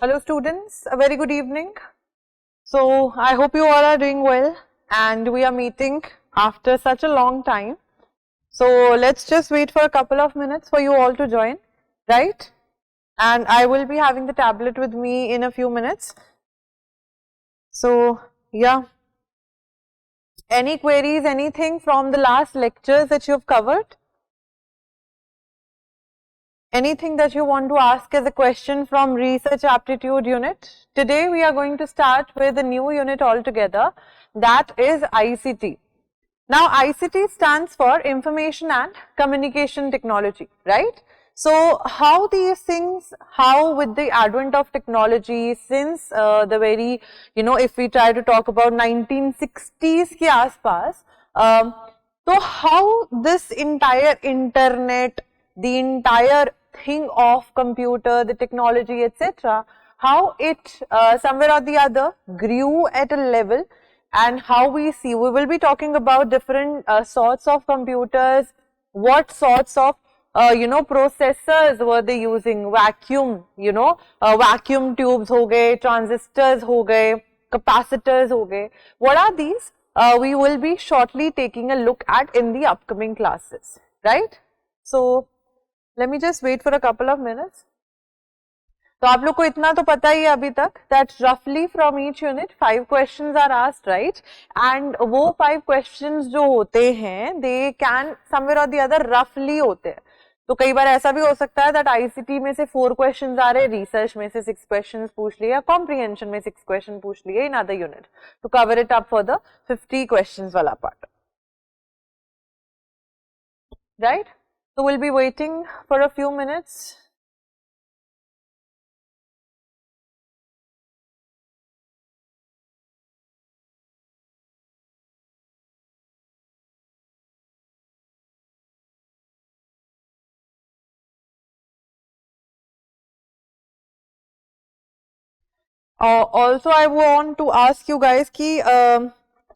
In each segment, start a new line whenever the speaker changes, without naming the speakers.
Hello students, a very good evening. So I hope you all are doing well and we are meeting after such a long time. So let's just wait for a couple of minutes for you all to join, right? And I will be having the tablet with me in a few minutes. So yeah, any queries, anything from the last lectures that you have covered? Anything that you want to ask as a question from research aptitude unit? Today we are going to start with a new unit altogether, that is ICT. Now ICT stands for Information and Communication Technology, right? So how these things, how with the advent of technology since the very, if we try to talk about 1960s के आसपास, so how this entire internet, the entire thing of computer, the technology, etc., how it somewhere or the other grew at a level, and how we see, we will be talking about different sorts of computers, what sorts of processors were they using, vacuum, vacuum tubes ho gaye, transistors ho gaye, capacitors ho gaye, what are these? We will be shortly taking a look at in the upcoming classes, right? So let me just wait for a couple of minutes. तो आप लोग को इतना तो पता ही है अभी तक that roughly from each unit 5 questions are asked, right? And वो 5 questions जो होते हैं they can somewhere or the other roughly होते हैं. तो कई बार ऐसा भी हो सकता है that ICT में से 4 questions आ रहे, research में से 6 questions पूछ लिए, या comprehension में 6 questions पूछ लिए in other unit to cover it up for the 50 questions वाला part, right? So we'll be waiting for a few minutes. Also I want to ask you guys कि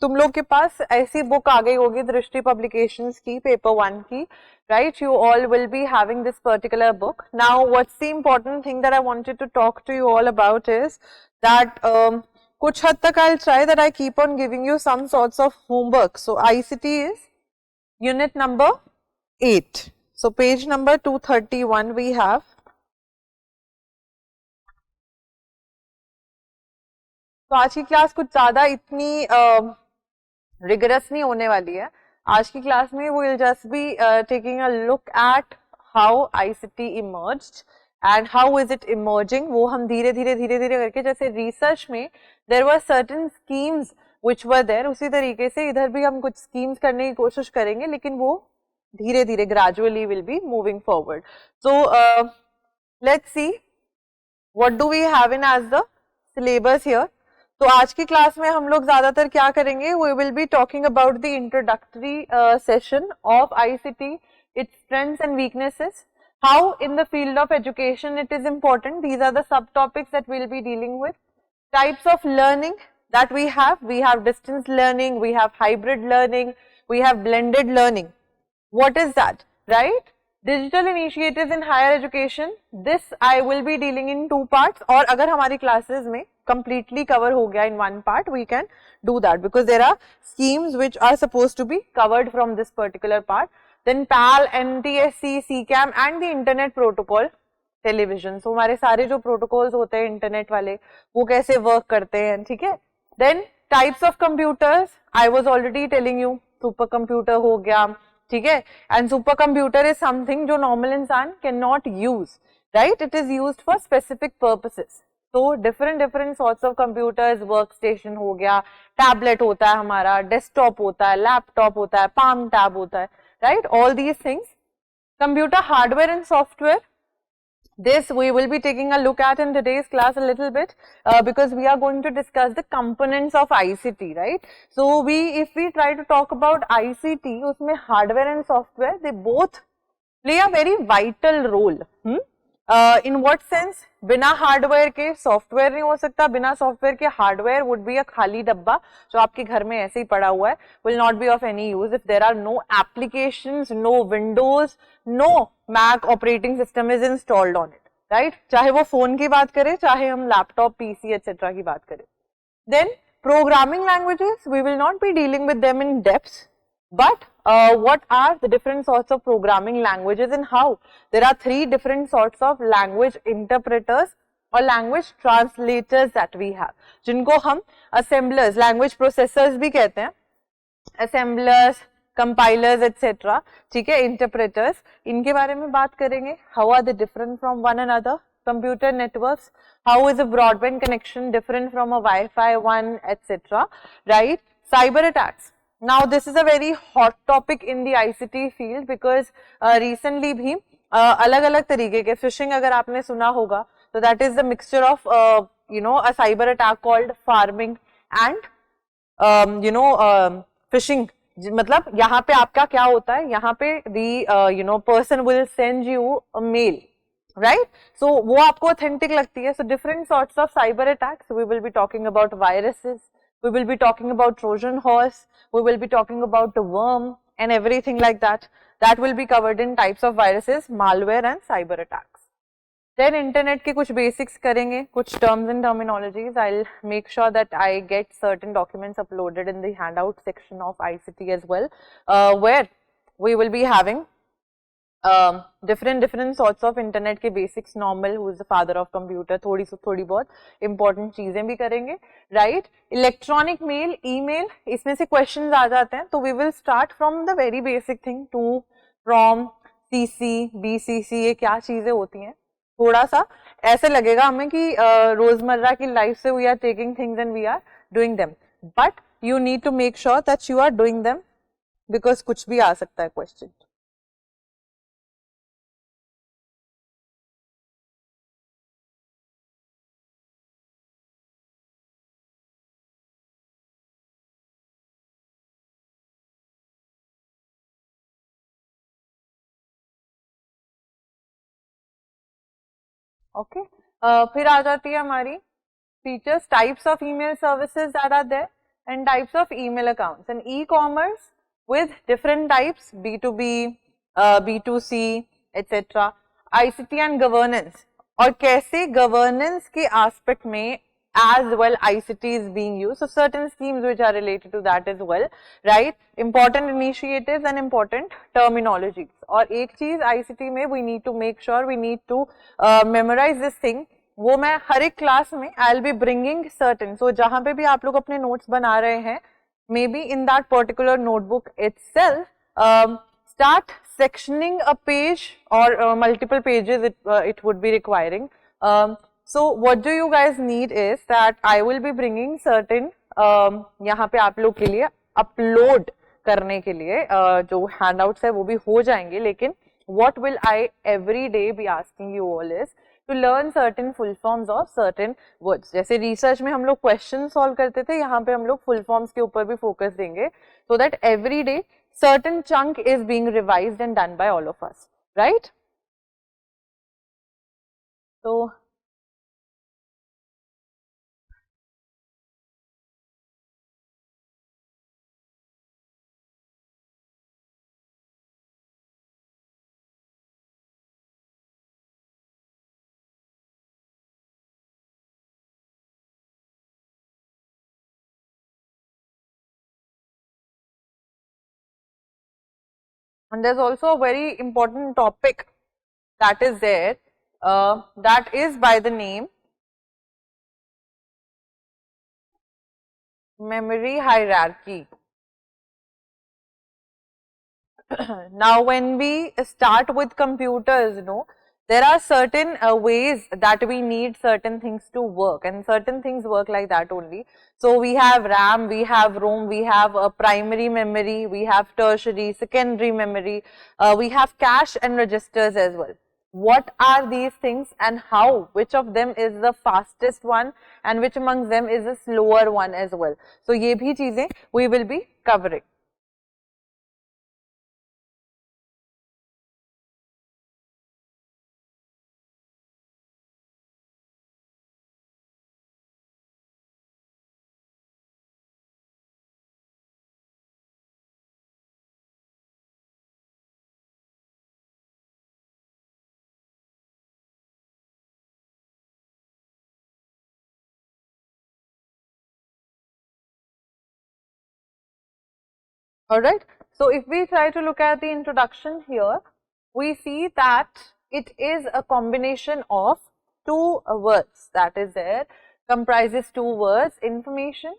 तुम लोग के पास ऐसी बुक आ गई होगी दृष्टि पब्लिकेशंस की पेपर 1 की, right? You all will be having this particular book. Now what's the important thing that I wanted to talk to you all about is that कुछ हद तक I'll try that I keep on giving you some sorts of homework. So ICT is unit number 8. So page number 231 we have. तो आज की class कुछ ज्यादा इतनी rigorous नहीं होने वाली है. आज की क्लास में we will just be taking a look at how ICT emerged and how is it emerging. वो हम धीरे धीरे करके, जैसे रिसर्च में there were certain schemes which were there, उसी तरीके से इधर भी हम कुछ schemes करने की कोशिश करेंगे, लेकिन वो धीरे धीरे gradually will be moving forward. So let's see what do we have in as the syllabus here. तो आज की क्लास में हम लोग ज्यादातर क्या करेंगे, we will be talking about the introductory session of ICT, its strengths and weaknesses, how in the field of education it is important. These are the subtopics that we will be dealing with. Types of learning that we have distance learning, we have hybrid learning, we have blended learning. What is that, right? Digital initiatives in higher education, this I will be dealing in 2 parts, और अगर हमारी classes में completely cover हो गया in 1 part, we can do that because there are schemes which are supposed to be covered from this particular part. Then PAL, NTSC, CCAM and the internet protocol, television. So हमारे सारे जो protocols होते हैं internet वाले, वो कैसे work करते हैं, ठीक है? Then types of computers, I was already telling you, super computer हो गया, ठीक है? And super computer is something जो normal इंसान cannot use, right? It is used for specific purposes. So different sorts of computers, workstation हो गया, tablet होता है हमारा, desktop होता है, laptop होता है, palm tab होता है, right? All these things. Computer hardware and software, this we will be taking a look at in today's class a little bit because we are going to discuss the components of ICT, right? So if we try to talk about ICT, उसमें hardware and software, they both play a very vital role. In what sense? बिना hardware के software नहीं हो सकता, बिना software के hardware would be a खाली डब्बा जो आपके घर में ऐसे ही पड़ा हुआ है, will not be of any use if there are no applications, no Windows, no Mac operating system is installed on it, right, चाहे वो फोन की बात करें, चाहे हम लैपटॉप, पीसी एटसेट्रा की बात करें. Then programming languages, we will not be dealing with them in depth, but what are the different sorts of programming languages and how? There are three different sorts of language interpreters or language translators that we have, जिनको हम assemblers, language processors भी कहते हैं, assemblers, compilers etc. ठीक है, interpreters, इनके बारे में बात करेंगे. How are they different from one another? Computer networks, how is a broadband connection different from a Wi-Fi one etc. Right? Cyber attacks. Now this is a very hot topic in the ICT field because recently भी अलग अलग तरीके के phishing अगर आपने सुना होगा, so that is the mixture of a cyber attack called pharming and phishing. मतलब यहाँ पे आपका क्या होता है, यहाँ पे the person will send you a mail, right, so वो आपको ऑथेंटिक लगती है. So different sorts of cyber attacks, we will be talking about viruses, we will be talking about Trojan horse, we will be talking about the worm and everything like that. That will be covered in types of viruses, malware and cyber attacks. Then internet के कुछ basics करेंगे, कुछ terms and terminologies. I'll make sure that I get certain documents uploaded in the handout section of ICT as well, where we will be having different sorts of internet के basics, normal, who is the father of computer, थोड़ी बहुत important चीजें भी करेंगे, right? Electronic mail, email, इसमें से questions आ जाते हैं, तो we will start from the very basic thing, to, from, CC, BCC, ये क्या चीजें होती हैं. थोड़ा सा ऐसे लगेगा हमें कि रोजमर्रा की लाइफ से we are taking things and we are doing them, but you need to make sure that you are doing them, because कुछ भी आ सकता है क्वेश्चन. ओके, फिर आ जाती है हमारी features, types of email services that are there, and types of email accounts. And e-commerce with different types, B2B, B2C, etc. ICT and governance, और कैसे governance के aspect में as well ICT is being used. So certain schemes which are related to that as well, right? Important initiatives and important terminologies. और एक चीज ICT में we need to make sure, we need to memorize this thing. वो मैं हर एक class में I will be bringing certain, so जहां पे भी आप लोग अपने नोट्स बना रहे हैं, may be in that particular notebook itself, start sectioning a page or multiple pages it would be requiring. So what do you guys need is that I will be bringing certain यहाँ पे आप लोग के लिए upload करने के लिए जो handouts है वो भी हो जाएंगे, लेकिन what will I every day be asking you all is to learn certain full forms of certain words. जैसे रिसर्च में हम लोग क्वेश्चन सॉल्व करते थे, यहाँ पे हम लोग फुल फॉर्म्स के ऊपर भी फोकस देंगे, so that every day certain chunk is being revised and done by all of us, right? So and there's also a very important topic that is there, that is by the name memory hierarchy. Now when we start with computers, there are certain ways that we need certain things to work, and certain things work like that only. So we have RAM, we have ROM, we have a primary memory, we have tertiary, secondary memory, we have cache and registers as well. What are these things and how, which of them is the fastest one and which among them is the slower one as well? So ये भी चीजें we will be covering. Alright, so if we try to look at the introduction here, we see that it is a combination of two words, that is there, comprises two words, information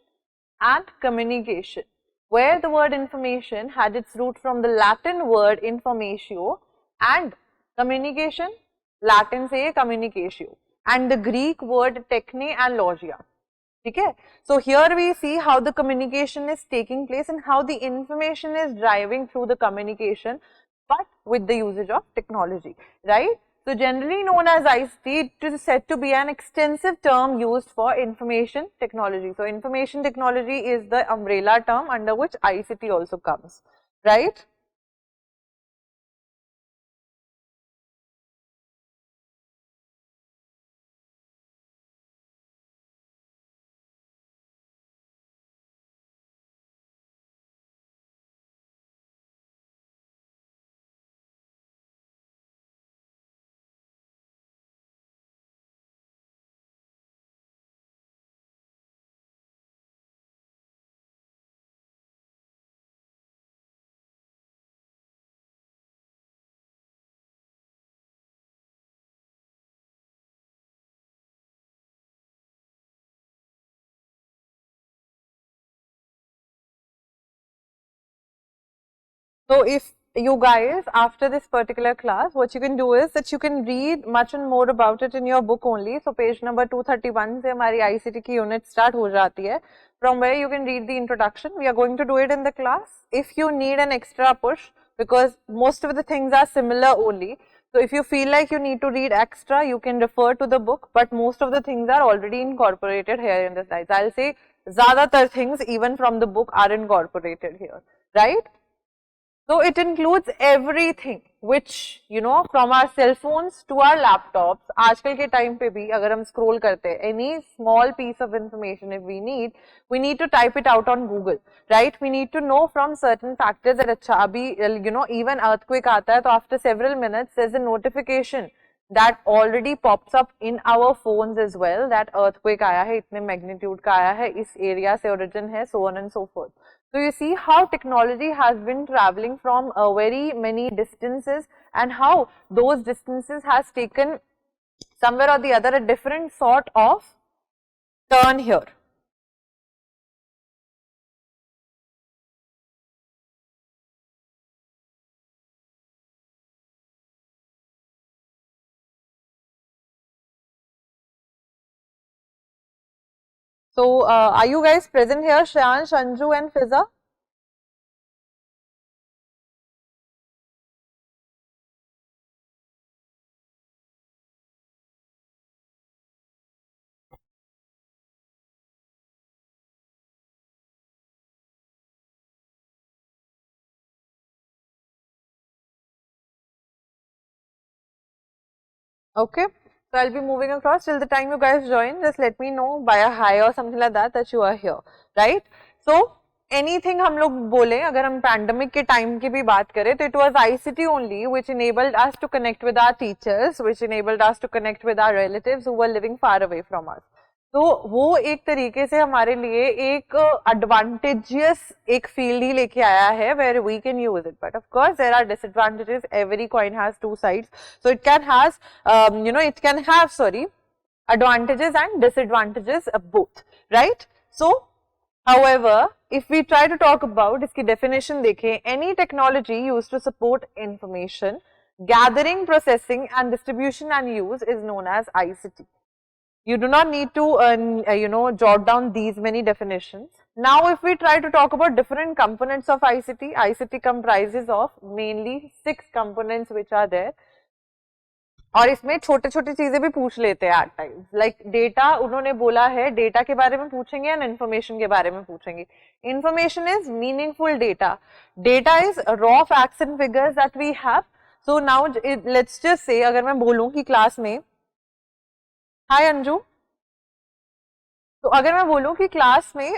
and communication, where the word information had its root from the Latin word informatio and communication, Latin से communicatio, and the Greek word techne and logia. Okay, so here we see how the communication is taking place and how the information is driving through the communication, but with the usage of technology, right? So generally known as ICT, it is said to be an extensive term used for information technology. So information technology is the umbrella term under which ICT also comes, right? So if you guys, after this particular class, what you can do is that you can read much and more about it in your book only. So page number 231 से हमारी ICT की unit start हो जाती है, from where you can read the introduction. We are going to do it in the class. If you need an extra push, because most of the things are similar only, so if you feel like you need to read extra, you can refer to the book, but most of the things are already incorporated here in the slides. I'll say ज़्यादातर things even from the book are incorporated here, right? So it includes everything which, you know, from our cell phones to our laptops. आजकल के time पे भी अगर हम scroll करते हैं, any small piece of information if we need to type it out on Google, right? We need to know from certain factors that अच्छा अभी, you know, even earthquake आता है तो after several minutes there's a notification that already pops up in our phones as well that earthquake आया है, इतने magnitude का आया है, इस area से origin है, so on and so forth. So you see how technology has been traveling from very many distances and how those distances has taken somewhere or the other a different sort of turn here. So are you guys present here, Shreyan, Shanju and Fiza? Okay, so I'll be moving across till the time you guys join. Just let me know by a hi or something like that you are here, right? So anything हम लोग बोले, अगर हम pandemic के time की भी बात करें, तो it was ICT only which enabled us to connect with our teachers, which enabled us to connect with our relatives who were living far away from us. तो वो एक तरीके से हमारे लिए एक advantageous एक field ही लेके आया है where we can use it, but of course there are disadvantages. Every coin has two sides, so it can has you know, it can have, sorry, advantages and disadvantages both, right? So however, if we try to talk about इसकी definition देखें, any technology used to support information gathering, processing and distribution and use is known as ICT. You do not need to you know, jot down these many definitions. Now if we try to talk about different components of ICT, ICT comprises of mainly 6 components which are there. और इसमें छोटे छोटे चीजें भी पूछ लेते हैं eight times, like data उन्होंने बोला है, डेटा के बारे में पूछेंगे एंड इन्फॉर्मेशन के बारे में पूछेंगे. Information is meaningful data, data is raw facts and figures that we have. So now let's just say, अगर मैं बोलूं कि क्लास में, हाय अंजू, तो अगर मैं बोलूं कि क्लास में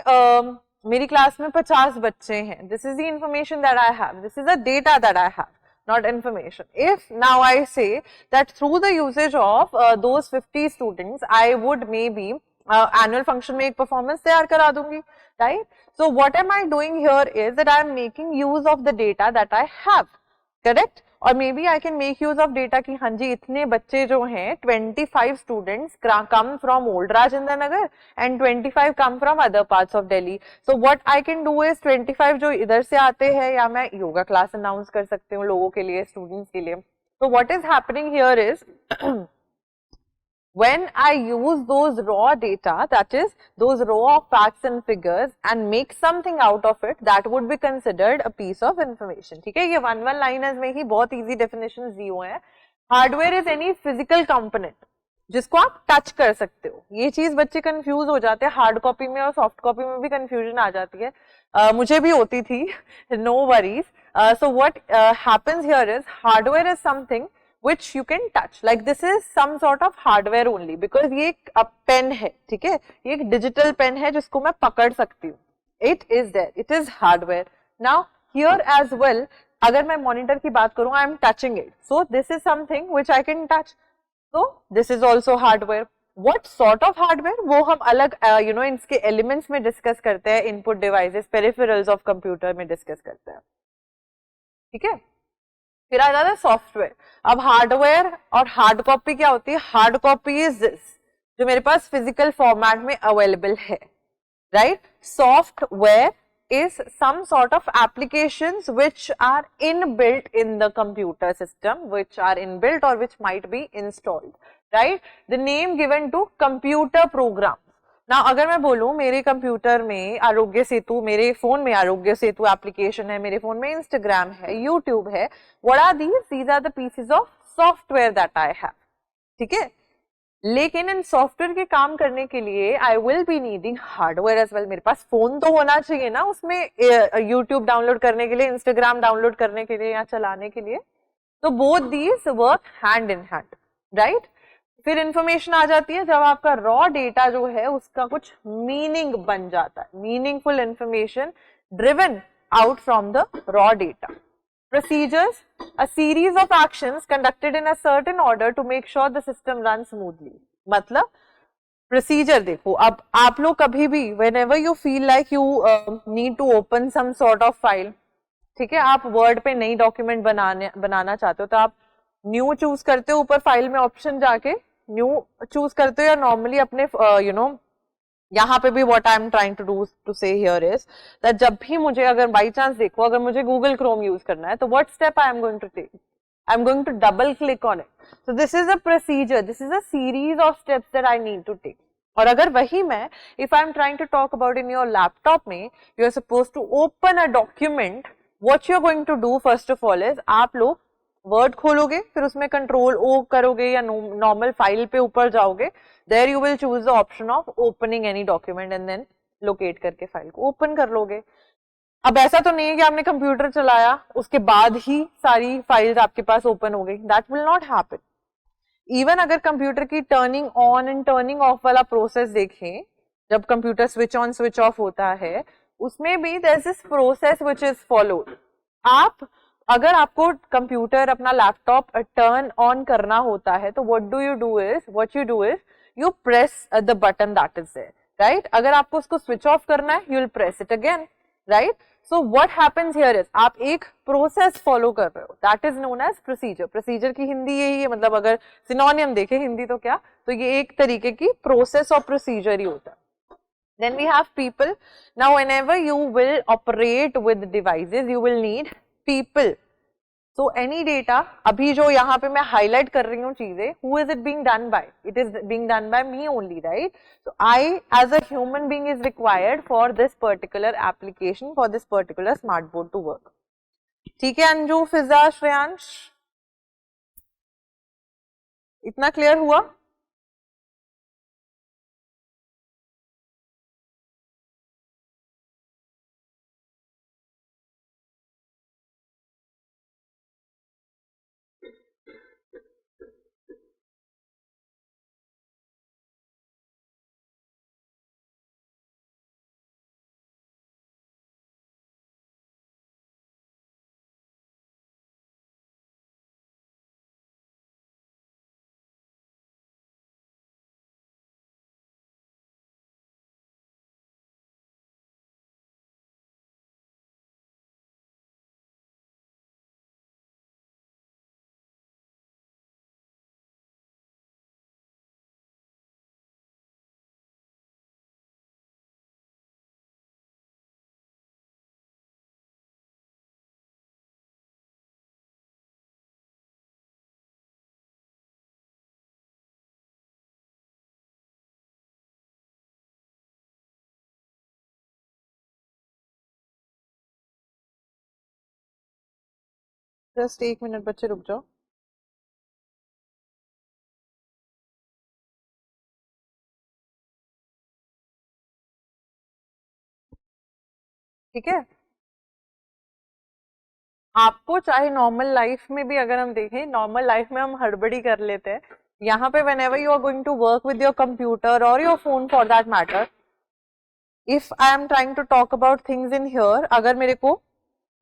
मेरी क्लास में 50 बच्चे हैं, this is the information that I have, this is the data that I have, not information. If now I say that through the usage of those 50 students, I would maybe annual function में एक performance तैयार करा दूंगी, right. So what am I doing here is that I am making use of the data that I have, correct. और maybe I can make use of data कि हाँ जी इतने बच्चे जो हैं 25 students come from old Rajendra Nagar and 25 come from other parts of Delhi. So what I can do is 25 जो इधर से आते हैं, या मैं योगा क्लास अनाउंस कर सकती हूँ लोगों के लिए, स्टूडेंट्स के लिए. So what is happening here is when I use those raw data, that is those raw facts and figures, and make something out of it, that would be considered a piece of information. ठीक है, ये one liners में ही बहुत easy definitions दी हुए हैं. Hardware is any physical component जिसको आप touch कर सकते हो. ये चीज बच्चे कंफ्यूज हो जाते हैं, हार्ड कॉपी में और सॉफ्ट कॉपी में भी कंफ्यूजन आ जाती है. मुझे भी होती थी, no worries. So what happens here is hardware is something which you can touch, like this is some sort of hardware only because ये एक पेन है, ठीक है, ये एक डिजिटल पेन है जिसको मैं पकड़ सकती हूँ. It is there, it is hardware. Now here as well, अगर मैं मॉनिटर की बात करूँ, I am touching it, so this is something which I can touch. So this is also hardware. What sort of hardware, वो हम अलग इसके elements में डिस्कस करते हैं, input devices, peripherals of computer में डिस्कस करते हैं, ठीक है. फिर आ जाता है सॉफ्टवेयर. अब हार्डवेयर और हार्ड कॉपी क्या होती है? हार्ड कॉपी इज दिस जो मेरे पास फिजिकल फॉर्मेट में अवेलेबल है, right. Software is some sort of applications which are inbuilt in the computer system, which are inbuilt or which might be installed, right. The name given to computer programs. Now अगर मैं बोलूँ मेरे computer में आरोग्य सेतु, मेरे phone में Aarogya Setu application है, मेरे phone में इंस्टाग्राम है, यूट्यूब है, what are these? These are the pieces of software that I have, ठीक है. लेकिन इन सॉफ्टवेयर के काम करने के लिए I will be needing hardware as well. मेरे पास फोन तो होना चाहिए ना, उसमें यूट्यूब डाउनलोड करने के लिए, इंस्टाग्राम डाउनलोड करने के लिए या चलाने के लिए. तो both these work hand in hand, right. फिर इंफॉर्मेशन आ जाती है जब आपका रॉ डेटा जो है उसका कुछ मीनिंग बन जाता है, meaningful information driven out from the raw data. Procedures, a series of actions conducted in a certain order to make sure the system runs smoothly. मतलब प्रोसीजर देखो, अब आप लोग कभी भी whenever you feel like you need to open some sort of file, ठीक है, आप वर्ड पे नई डॉक्यूमेंट बनाना चाहते हो तो आप न्यू चूज करते हो, ऊपर फाइल में ऑप्शन जाके न्यू चूज करते हो, या नॉर्मली अपने यहाँ पे भी what I am trying to say here is that जब भी मुझे अगर बाई चांस देखो अगर मुझे गूगल क्रोम यूज करना है तो what step I am going to take? I am going to double click on it. So this is a procedure, this is a series of steps that I need to take. और अगर वही मैं if I am trying to talk about in your laptop में you are supposed to open a document, what you are going to do first of all is आप लोग word खोलोगे, फिर उसमें कंट्रोल ओ करोगे या नॉर्मल फाइल पे ऊपर जाओगे, there you will choose the option of opening any document and then locate करके फाइल को ओपन कर लोगे. अब ऐसा तो नहीं है कि आपने कंप्यूटर चलाया उसके बाद ही सारी फाइल्स आपके पास ओपन हो गई, that will not happen. Even अगर कंप्यूटर की turning on and turning off वाला प्रोसेस देखें, जब computer switch on switch off होता है उसमें भी there is this process which is followed. आप अगर आपको कंप्यूटर अपना लैपटॉप टर्न ऑन करना होता है तो what you do is you press the button that is there, right. अगर आपको उसको स्विच ऑफ करना है you will press it again, right. So what happens here is आप एक प्रोसेस फॉलो कर रहे हो, that is known as procedure. Procedure की हिंदी यही है, मतलब अगर सिनोनियम देखे हिंदी तो क्या, तो ये एक तरीके की प्रोसेस और प्रोसीजर ही होता है. Then we have people. Now whenever you will operate with devices you will need people. So any data, अभी जो यहाँ पे मैं highlight कर रही हूँ चीजें, who is it being done by? It is being done by me only, right? So I as a human being is required for this particular application, for this particular smart board to work. ठीक है अंजू, फिजा, श्रेयांश, इतना clear हुआ? Just 1 minute बच्चे रुक जाओ। ठीक है, आपको चाहे नॉर्मल लाइफ में भी अगर हम देखें, नॉर्मल लाइफ में हम हड़बड़ी कर लेते हैं। यहाँ पे whenever you are going to work with your computer or your phone for that matter, if I am trying to talk about things in here, अगर मेरे को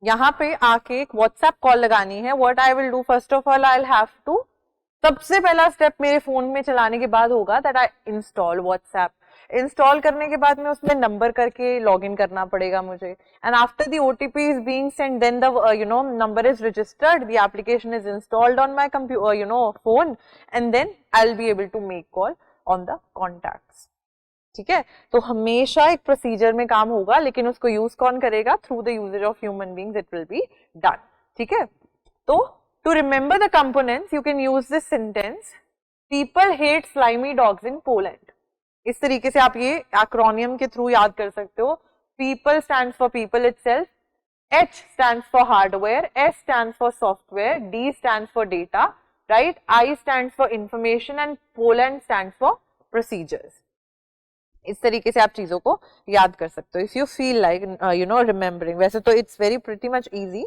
यहाँ पे आके एक व्हाट्सएप कॉल लगानी है, what I will do first of all, I'll have to, सबसे पहला स्टेप मेरे फोन में चलाने के बाद होगा that I install WhatsApp। Install करने के बाद में उसमें नंबर करके लॉग इन करना पड़ेगा मुझे, and after the OTP is being sent, then the number is registered, the application is installed on my computer phone, and then I will be able to make call on the contacts. ठीक है, तो हमेशा एक procedure में काम होगा, लेकिन उसको यूज कौन करेगा? Through the usages of human beings it will be done. ठीक है, तो to remember the components you can use this sentence, people hate slimy dogs in Poland. इस तरीके से आप ये एक्रोनियम के थ्रू याद कर सकते हो। People stands for people itself, H stands for hardware, S stands for software, D stands for data, right? I stands for information and Poland stands for procedures. इस तरीके से आप चीजों को याद कर सकते हो। If you feel like remembering, वैसे तो it's very pretty much easy.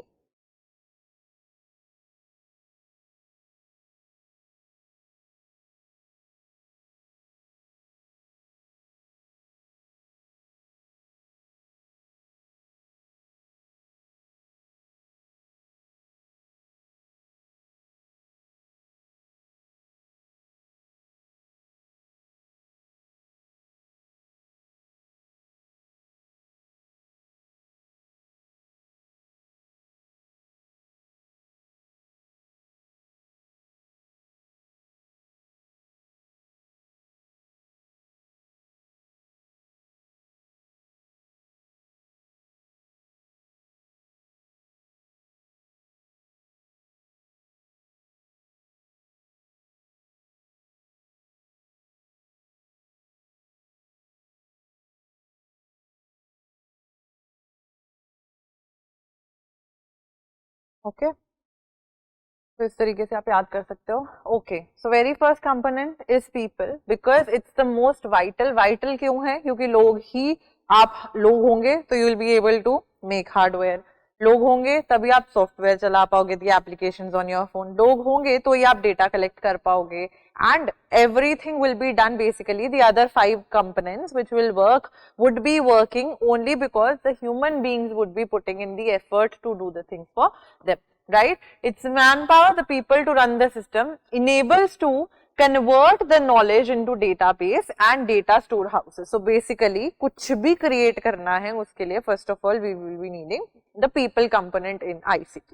Okay, तो इस तरीके से आप याद कर सकते हो। Okay, so very first component is people, because it's the most vital. Vital क्यों है? क्योंकि लोग ही, आप लोग होंगे तो you will be able to make hardware, लोग होंगे तभी आप सॉफ्टवेयर चला पाओगे, the applications on your phone, लोग होंगे तो ही आप डेटा कलेक्ट कर पाओगे, and everything will be done basically. The other 5 components which will work would be working only because the human beings would be putting in the effort to do the things for them, right? It's manpower, the people to run the system, enables to convert the knowledge into database and data storehouses. So basically कुछ भी create करना है उसके लिए first of all we will be needing the people component in ICT,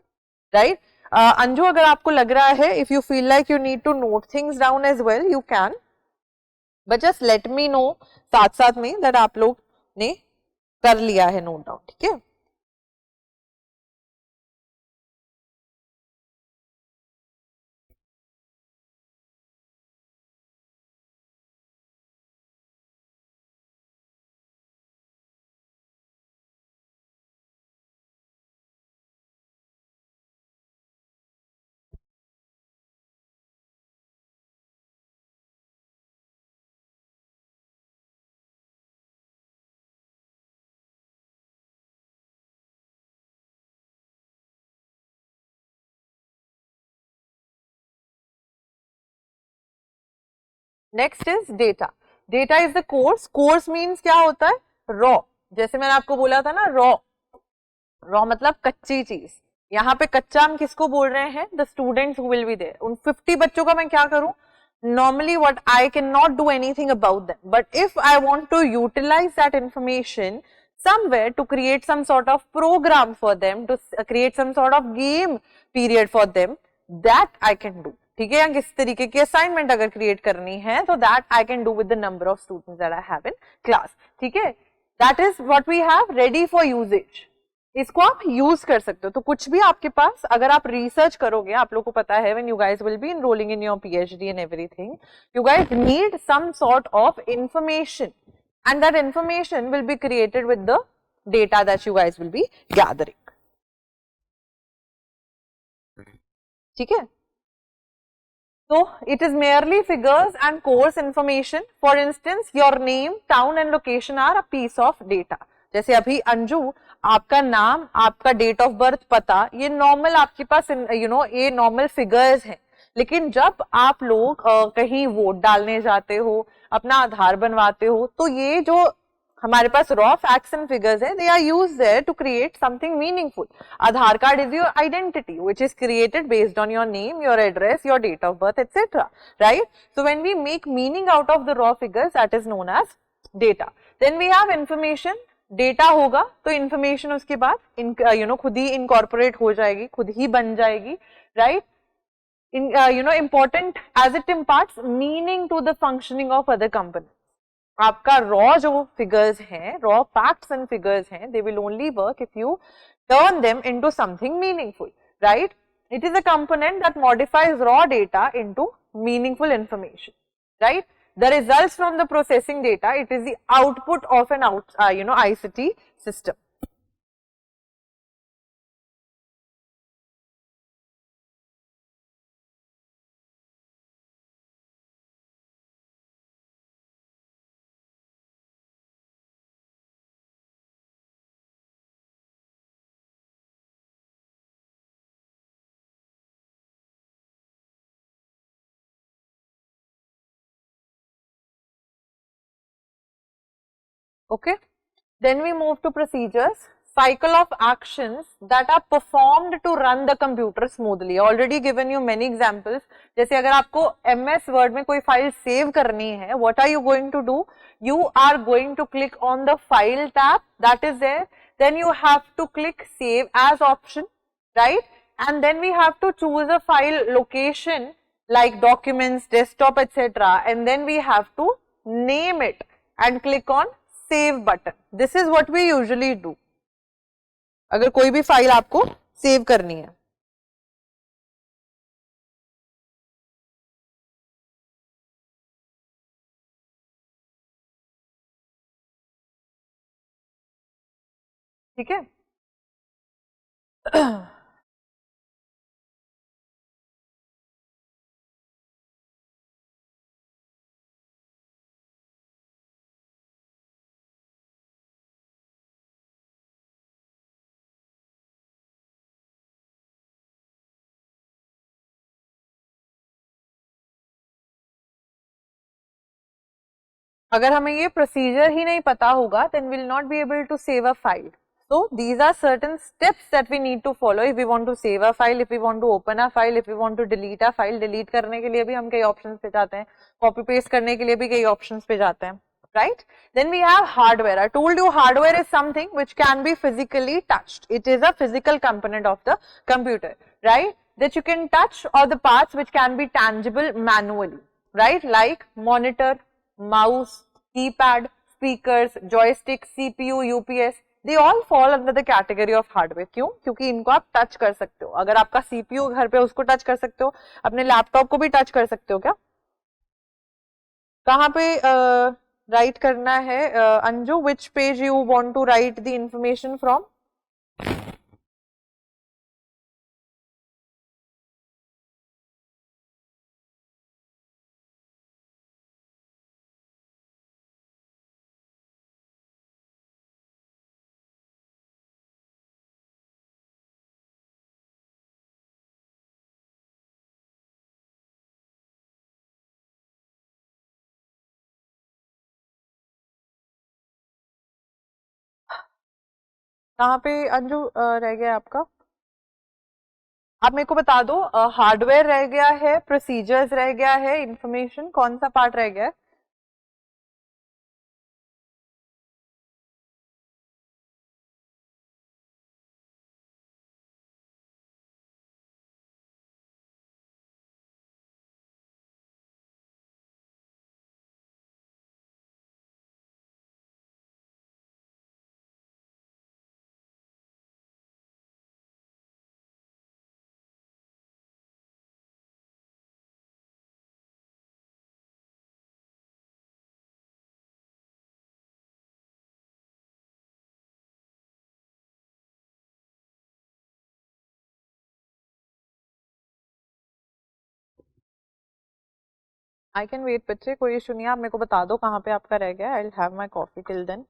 right? Anju, अगर आपको लग रहा है, if you feel like you need to note things down as well, you can, but just let me know साथ साथ में that आप लोग ने कर लिया है नोट डाउन। ठीक है, next is data. Data is the course. Course means क्या होता है? रॉ। जैसे मैंने आपको बोला था ना, रॉ, रॉ मतलब कच्ची चीज। यहाँ पे कच्चा हम किसको बोल रहे हैं? The students who will be there. उन 50 बच्चों का मैं क्या करूं? Normally what I cannot do anything about them, but if I want to utilize that information somewhere to create some sort of program for them, to create some sort of game period for them, that I can do. ठीक है, या किस तरीके की assignment अगर create करनी है तो that I can do with the number of students that I have in class. ठीक है, that is what we have ready for usages. इसको आप यूज कर सकते हो। तो कुछ भी आपके पास अगर आप रिसर्च करोगे, आप लोगों को पता है when you guys will be enrolling in your PhD and everything, you guys need some sort of information, and that information will be created with the data that you guys will be gathering. ठीक है, so it is merely figures and coarse information. For instance, your name, town and location are a piece of data. जैसे अभी अंजू, आपका नाम, आपका date of birth, पता, ये normal आपके पास ये नॉर्मल फिगर्स हैं. लेकिन जब आप लोग कहीं वोट डालने जाते हो, अपना आधार बनवाते हो, तो ये जो हमारे पास रॉ फैक्ट्स एंड फिगर्स है, they are used there to create something meaningful. Aadhaar card is your identity which is created based on your name, your address, your date of birth, etc. Right? So when we make meaning out of the raw figures, that is known as data. Then we have information. Data होगा तो information उसके बाद खुद ही incorporate हो जाएगी, खुद ही बन जाएगी. Right? important as it imparts meaning to the functioning of other companies. आपका रॉ जो फिगर्स हैं, रॉ फैक्ट्स एंड फिगर्स हैं, they will only work if you turn them into something meaningful, right? It is a component that modifies raw data into meaningful information, right? The results from the processing data, it is the output of an ICT system. Okay, then we move to procedures. Cycle of actions that are performed to run the computer smoothly. Already given you many examples. जैसे अगर आपको MS Word में कोई file save करनी है, what are you going to do? You are going to click on the file tab that is there. Then you have to click save as option, right? And then we have to choose a file location like documents, desktop, etc. And then we have to name it and click on save button. This is what we usually do. अगर कोई भी file आपको save करनी है. ठीक है. अगर हमें ये प्रोसीजर ही नहीं पता होगा, then we'll not be able to save a file. So these are certain steps that we need to follow if we want to save a file, if we want to open a file, if we want to delete a file. Delete करने के लिए भी हम कई options पे जाते हैं, copy paste करने के लिए भी कई options पे जाते हैं, right? Then we have hardware. I told you hardware is something which can be physically touched. It is a physical component of the computer, right? That you can touch, or the parts which can be tangible manually, right? Like monitor, mouse, keypad, speakers, joystick, CPU, UPS, they all fall under the category of hardware. क्यों? क्योंकि इनको आप touch कर सकते हो. अगर आपका CPU घर पे, उसको टच कर सकते हो, अपने लैपटॉप को भी टच कर सकते हो क्या? कहाँ पे राइट करना है Anju? Which page you want to write the information from? कहाँ पे अंजू रह गया आपका? आप मेरे को बता दो. हार्डवेयर रह गया है, प्रोसीजर्स रह गया है, इंफॉर्मेशन, कौन सा पार्ट रह गया है? आई कैन वेट बच्चे, कोई इशू नहीं है, आप मेरे को बता दो कहाँ पे आपका रह गया, I will have my coffee till then.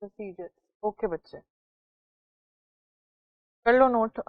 Procedure. Okay बच्चे, कर लो नोट.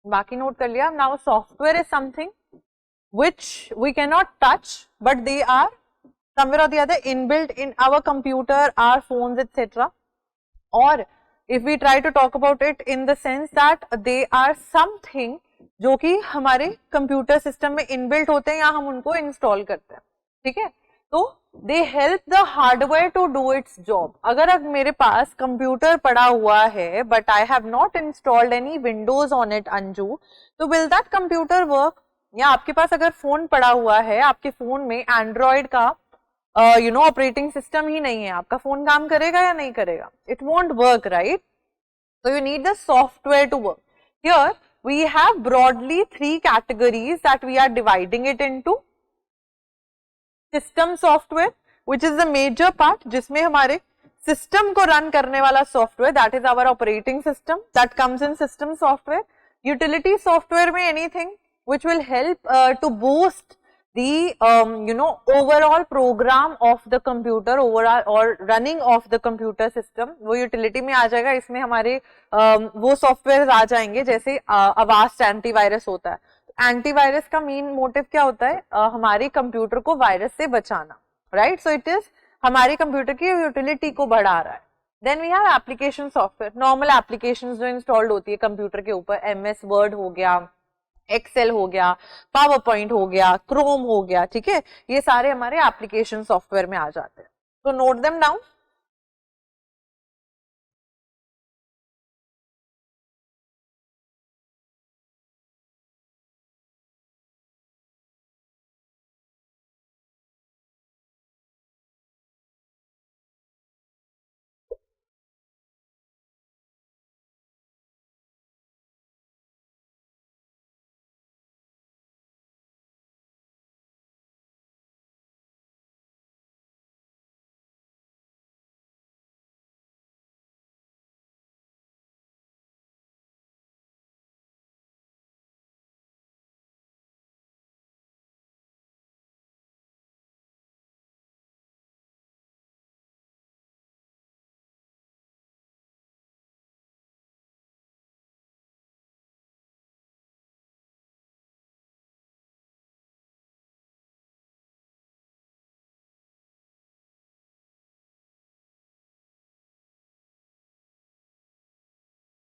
बाकी नोट कर लिया. Now software is something which we cannot touch, but they are somewhere or the other inbuilt in our computer, our phones, etc. Or if we try to talk about it in the sense that they are something जो कि हमारे computer system में inbuilt होते हैं या हम उनको install करते हैं. ठीक है, तो they help the hardware to do its job. अगर अब मेरे पास कंप्यूटर पड़ा हुआ है but I have not installed any Windows on it Anju, तो विल दैट कंप्यूटर वर्क? या आपके पास अगर फोन पड़ा हुआ है, आपके फोन में एंड्रॉइड का ऑपरेटिंग सिस्टम ही नहीं है, आपका फोन काम करेगा या नहीं करेगा? It won't work, right? So you need the software to work. Here we have broadly 3 categories that we are dividing it into. System software, which is the major part, जिसमें हमारे system को run करने वाला software, that is our operating system, that comes in system software. Utility software में anything which will help to boost the overall program of the computer, overall or running of the computer system, वो utility में आ जाएगा. इसमें हमारे वो software आ जाएंगे जैसे Avast antivirus होता है. एंटीवायरस का मेन मोटिव क्या होता है? हमारे कंप्यूटर को वायरस से बचाना, राइट? सो इट इज हमारे कंप्यूटर की यूटिलिटी को बढ़ा रहा है. Then we have application software, normal applications जो इंस्टॉल्ड होती है कंप्यूटर के ऊपर, एमएस वर्ड हो गया, एक्सेल हो गया, पावर पॉइंट हो गया, क्रोम हो गया. ठीक है, ये सारे हमारे एप्लीकेशन सॉफ्टवेयर में आ जाते हैं. तो note them down.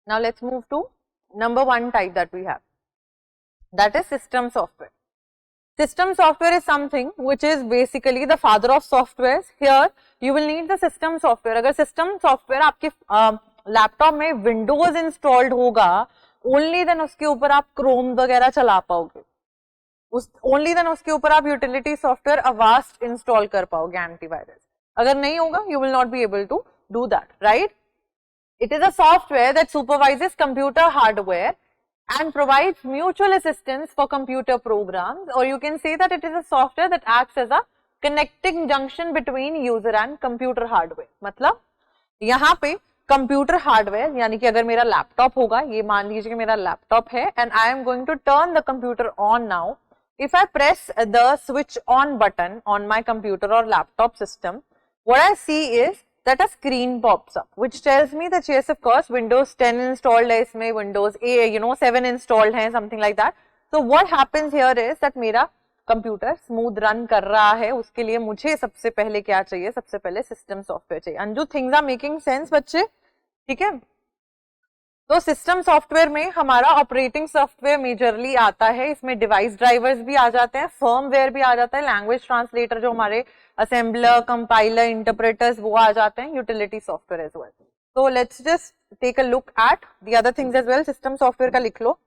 Now let's move to number 1 type that we have, that is system software. System software is something which is basically the father of softwares. Here you will need the system software. अगर system software आपके laptop में Windows installed होगा, only then उसके ऊपर आप Chrome वगैरह चला पाओगे, ओनली देन उसके ऊपर आप यूटिलिटी सॉफ्टवेयर अवास्ट इंस्टॉल कर पाओगे, एंटीवायरस. अगर नहीं होगा, you will not be able to do that, right? It is a software that supervises computer hardware and provides mutual assistance for computer programs, or you can say that it is a software that acts as a connecting junction between user and computer hardware. मतलब यहाँ पे computer hardware, यानी कि अगर मेरा laptop होगा, ये मान लीजिए कि मेरा लैपटॉप है and I am going to turn the computer on now. If I press the switch on button on my computer or laptop system, what I see is that a screen pops up which tells me that yes, of course, Windows 10 installed है इसमें, Windows 7 installed है, something like that. So what happens here is that मेरा computer smooth run कर रहा है, उसके लिए मुझे सबसे पहले क्या चाहिए? सबसे पहले सिस्टम सॉफ्टवेयर चाहिए. Anju, things are making sense बच्चे? ठीक है, तो सिस्टम सॉफ्टवेयर में हमारा ऑपरेटिंग सॉफ्टवेयर मेजरली आता है, इसमें डिवाइस ड्राइवर्स भी आ जाते हैं, फर्मवेयर भी आ जाता है, लैंग्वेज ट्रांसलेटर जो हमारे असेंबलर, कंपाइलर, इंटरप्रेटर्स वो आ जाते हैं, यूटिलिटी सॉफ्टवेयर एज वेल. तो let's just take a look at the other things as well. System software का लिख लो.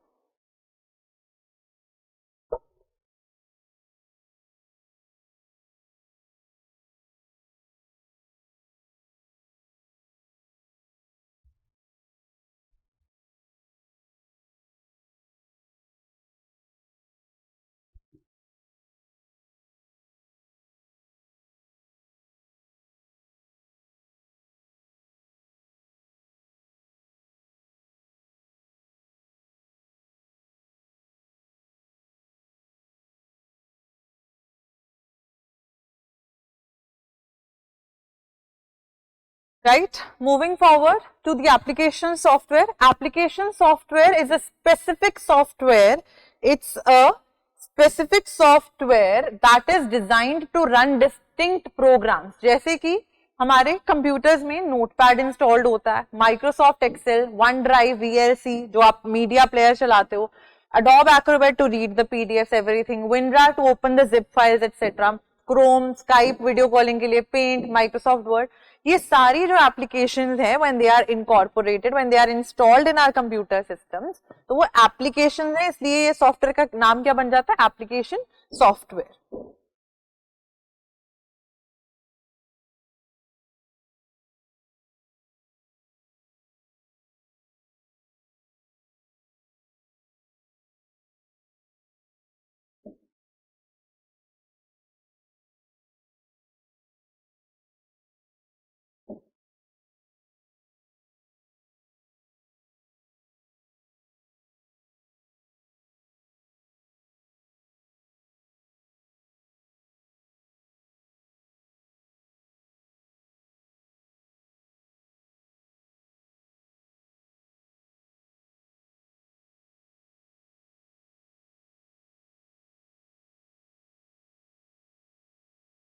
Right, moving forward to the application software. Application software is a specific software. It's a specific software that is designed to run distinct programs. जैसे कि हमारे computers में notepad installed होता है, Microsoft Excel, OneDrive, VLC जो आप media player चलाते हो, Adobe Acrobat to read the PDFs, everything, WinRAR to open the zip files, etc. Chrome, Skype video calling के लिए, Paint, Microsoft Word, ये सारी जो एप्लीकेशंस है when they are incorporated, when they are installed in our computer systems, तो वो applications है, इसलिए ये सॉफ्टवेयर का नाम क्या बन जाता है, एप्लीकेशन सॉफ्टवेयर.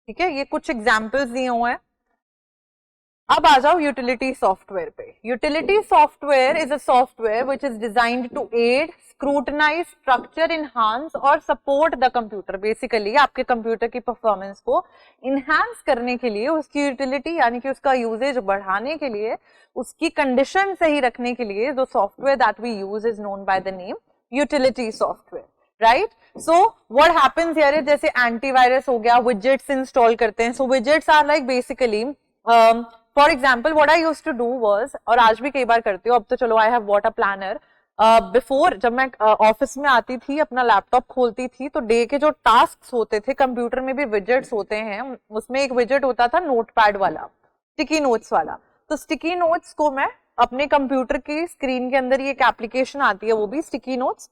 ठीक है, ये कुछ एग्जाम्पल्स दिए हुए हैं. अब आ जाओ यूटिलिटी सॉफ्टवेयर पे. Utility software is a software which is designed to aid, scrutinize, structure, enhance और सपोर्ट द कंप्यूटर. बेसिकली आपके कंप्यूटर की परफॉर्मेंस को इनहांस करने के लिए, उसकी यूटिलिटी यानी कि उसका यूजेज बढ़ाने के लिए, उसकी कंडीशन सही रखने के लिए, जो software that we use is known by the name utility software. Right, so what happens here is, जैसे एंटीवायरस हो गया, विजेट्स इंस्टॉल करते हैं. So widgets are like basically, for example what I used to do was, और आज भी कई बार करती हूँ, अब तो चलो I have bought a planner. Before जब मैं ऑफिस में आती थी, अपना लैपटॉप खोलती थी, तो डे के जो टास्क होते थे, कंप्यूटर में भी विजेट्स होते हैं, उसमें एक विजेट होता था नोटपैड वाला, स्टिकी नोट्स वाला. तो स्टिकी नोट्स को मैं अपने कंप्यूटर की स्क्रीन के अंदर, ये एक एप्लीकेशन आती है, वो भी स्टिकी नोट्स,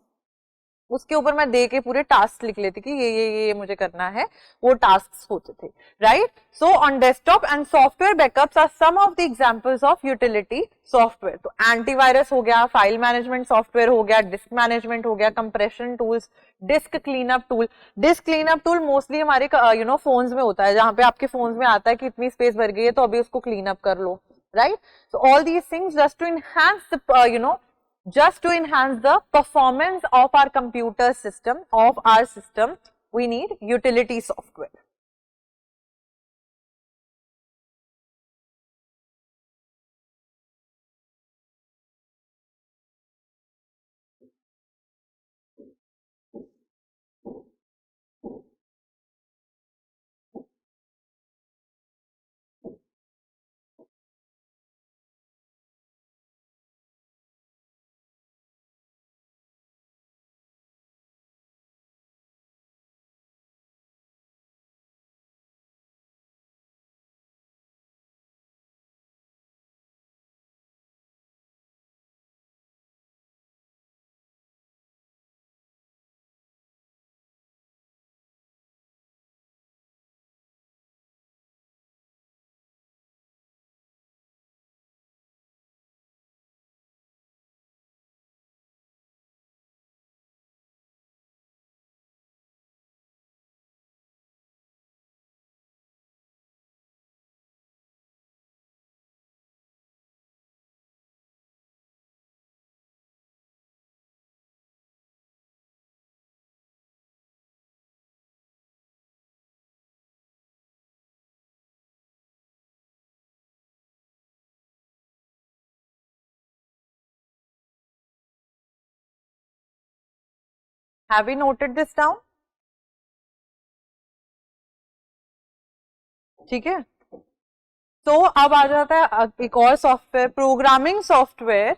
उसके ऊपर मैं दे के पूरे टास्क लिख लेती कि ये मुझे करना है, वो टास्क होते थे. Right, so on desktop and software backups are some of the examples of utility software. तो एंटीवायरस हो गया, फाइल मैनेजमेंट सॉफ्टवेयर हो गया, डिस्क मैनेजमेंट हो गया, compression tools, disc cleanup tool. Disc cleanup tool mostly हमारे फोन्स में होता है, जहां पे आपके फोन्स में आता है कि इतनी स्पेस भर गई है तो अभी उसको क्लीन अप कर लो. Right, so all these things just to enhance the just to enhance the performance of our computer system, of our system, we need utility software. Have we noted this down? ठीक है, तो अब आ जाता है एक और software, programming software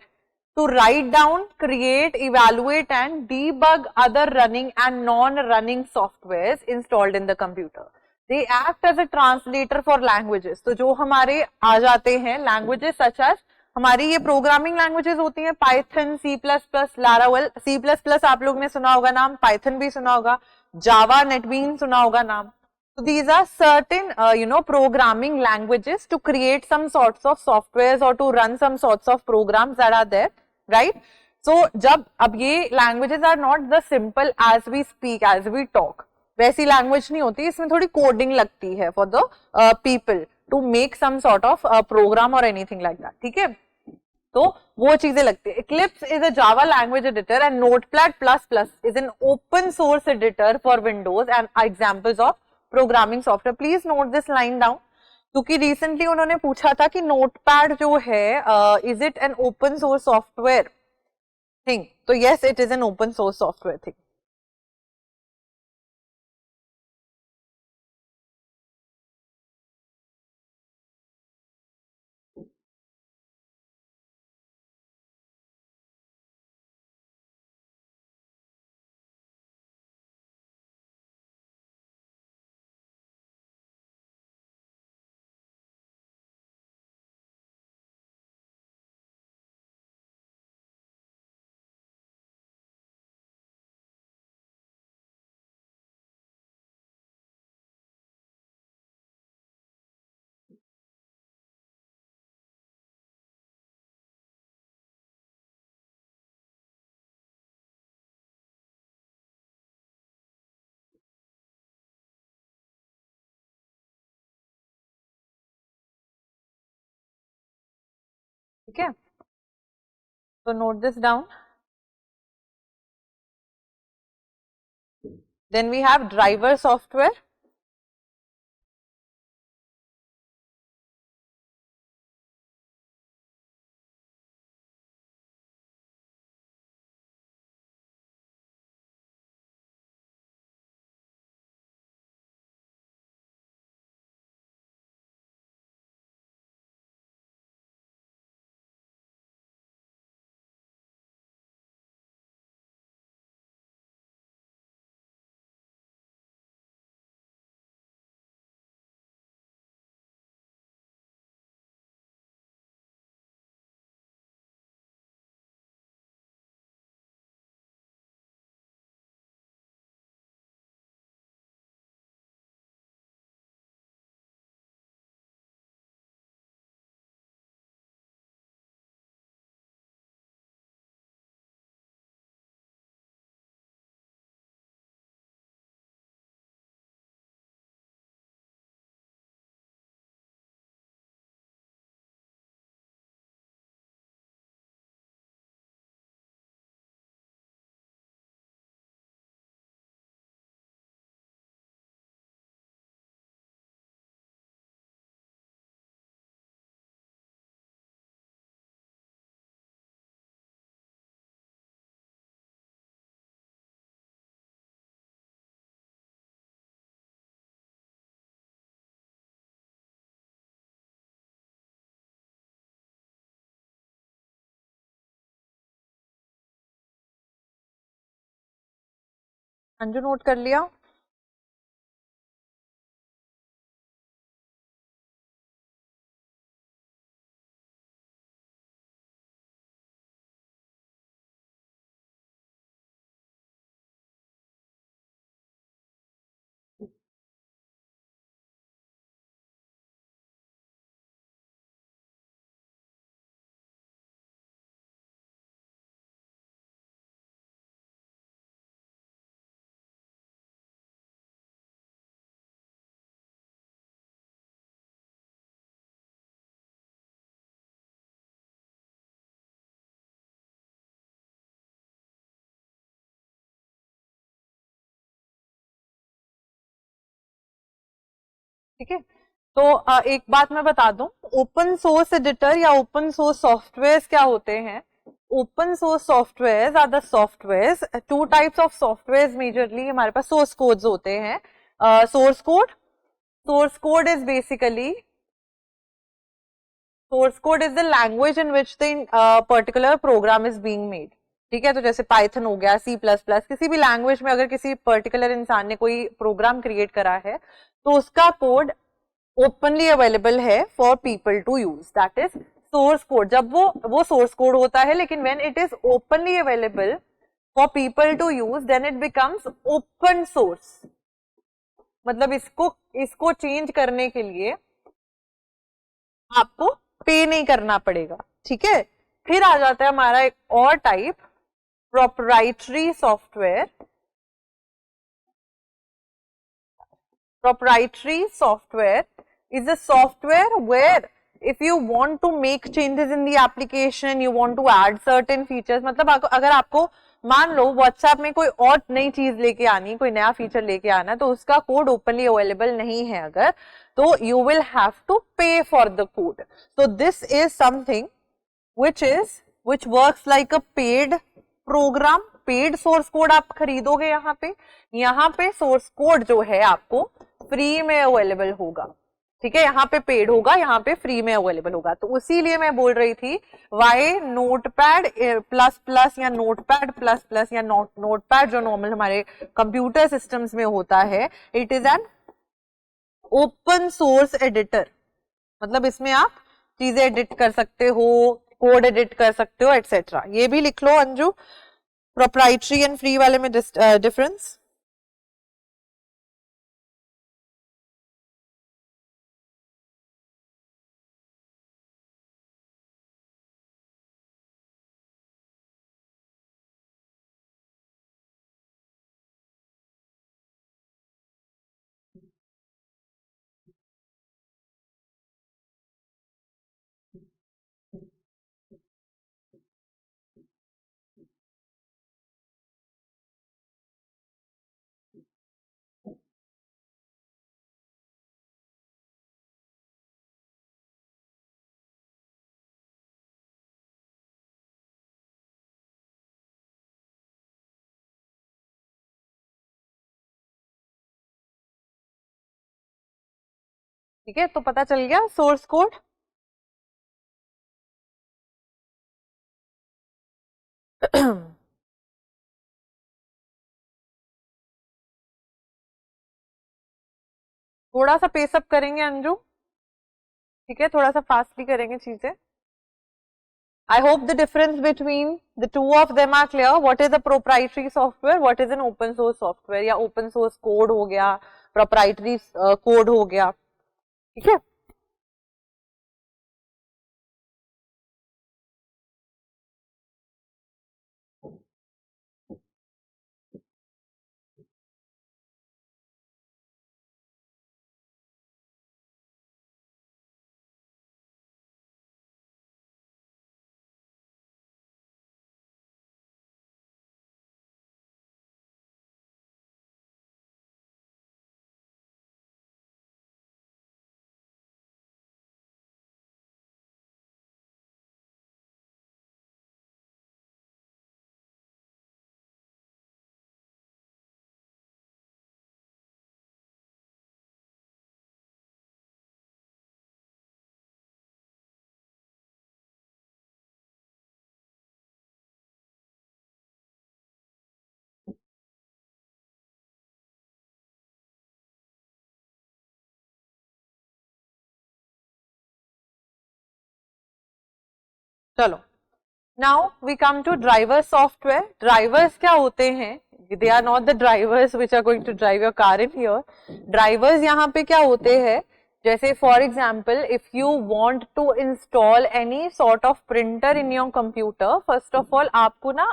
to write down, create, evaluate and debug other running and non running softwares installed in the computer. They act as a translator for languages. तो जो हमारे आ जाते हैं लैंग्वेजेस सच एज, हमारी ये प्रोग्रामिंग लैंग्वेजेस होती हैं, Python, C plus plus, Laravel. C plus plus आप लोग ने सुना होगा नाम, पाइथन भी सुना होगा, जावा, नेटबीन सुना होगा नाम. So these are certain, programming languages to create some sorts of softwares or to run some sorts of programs that are there, right? So जब अब ये languages are not the simple as we speak, as we talk, वैसी language नहीं होती, इसमें थोड़ी coding लगती है for the people to make some sort of program or anything like that, ठीक है? तो वो चीजें लगती है. Eclipse is a Java language editor and Notepad++ is an open source editor for Windows and examples of programming software. Please note this line down, क्योंकि recently उन्होंने पूछा था कि नोटपैड जो है is it an open source software thing. तो yes, it is an open source software thing. ठीक है, तो note this down. Then we have driver software. Anju note कर लिया. ठीक है, तो एक बात मैं बता दूं, ओपन सोर्स एडिटर या ओपन सोर्स सॉफ्टवेयर क्या होते हैं. Open source software are the software, two types of software majorly हमारे पास सोर्स कोड्स होते हैं. Source code is basically, source code is the language in which the particular program is being made. ठीक है, तो जैसे पाइथन हो गया, C++, किसी भी लैंग्वेज में अगर किसी पर्टिकुलर इंसान ने कोई प्रोग्राम क्रिएट करा है तो उसका कोड ओपनली अवेलेबल है for people to use. That is source code. जब वो सोर्स कोड होता है, लेकिन when it is openly available for people to use, then it becomes open source. मतलब इसको चेंज करने के लिए आपको पे नहीं करना पड़ेगा, ठीक है। फिर आ जाता है हमारा एक और type, proprietary software. Proprietary software is a software where if you want to make changes in the application, you want to add certain features, मतलब अगर आपको मान लो WhatsApp में कोई और नई चीज लेके आनी, कोई नया फीचर लेके आना, तो उसका कोड ओपनली अवेलेबल नहीं है अगर, तो you will have to pay for the code. So this is something which works like a paid program. Paid source code आप खरीदोगे यहाँ पे सोर्स कोड जो है आपको फ्री में अवेलेबल होगा, ठीक है। यहाँ पे पेड होगा, यहाँ पे फ्री में अवेलेबल होगा। तो उसीलिए मैं बोल रही थी वाई नोटपैड प्लस प्लस या नोटपैड प्लस प्लस या नोटपैड जो नॉर्मल हमारे कंप्यूटर सिस्टम्स में होता है, it is an open source editor. मतलब इसमें आप चीजें एडिट कर सकते हो, कोड एडिट कर सकते हो, एटसेट्रा। ये भी लिख लो अंजू, प्रोप्राइटरी एंड फ्री वाले में डिफरेंस। ठीक है, तो पता चल गया सोर्स कोड। थोड़ा सा पेसअप करेंगे अंजू, ठीक है, थोड़ा सा फास्टली करेंगे चीजें। I hope the difference between the two of them are clear. What is a proprietary software? What is an open source software? या open source code हो गया, proprietary code हो गया, ठीक है। चलो, now we come to driver software. Drivers क्या होते हैं? They are not the drivers which are going to drive your car in here. Drivers यहाँ पे क्या होते हैं, जैसे for example if you want to install any sort of printer in your computer, first of all आपको ना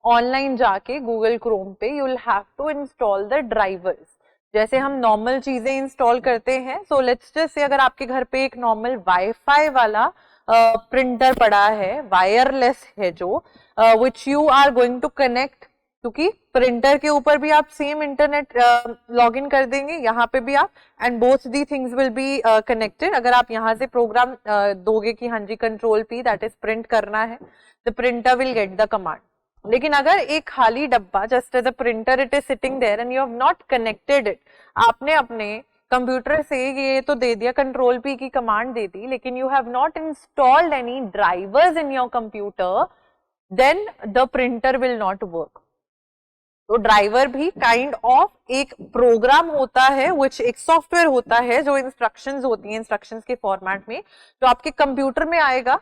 online जाके Google Chrome पे you will have to install the drivers. जैसे हम नॉर्मल चीजें इंस्टॉल करते हैं, सो लेट्स जस्ट से अगर आपके घर पे एक नॉर्मल वाईफाई वाला प्रिंटर पड़ा है, वायरलेस है जो, which you are going to connect, क्योंकि प्रिंटर के ऊपर भी आप सेम इंटरनेट लॉग इन कर देंगे, यहाँ पे भी आप, and both the things will be connected. अगर आप यहाँ से प्रोग्राम दोगे कि हाँ जी control P that is print करना है, the printer will get the command. लेकिन अगर एक खाली डब्बा, just as a printer it is sitting there and you have not connected it, आपने अपने कंप्यूटर से ये तो दे दिया, कंट्रोल पी की कमांड दे दी, लेकिन you have not installed any drivers in your computer, then the printer will not work. तो ड्राइवर भी काइंड ऑफ एक प्रोग्राम होता है, विच एक सॉफ्टवेयर होता है जो इंस्ट्रक्शंस होती हैं, इंस्ट्रक्शंस के फॉर्मेट में, जो आपके कंप्यूटर में आएगा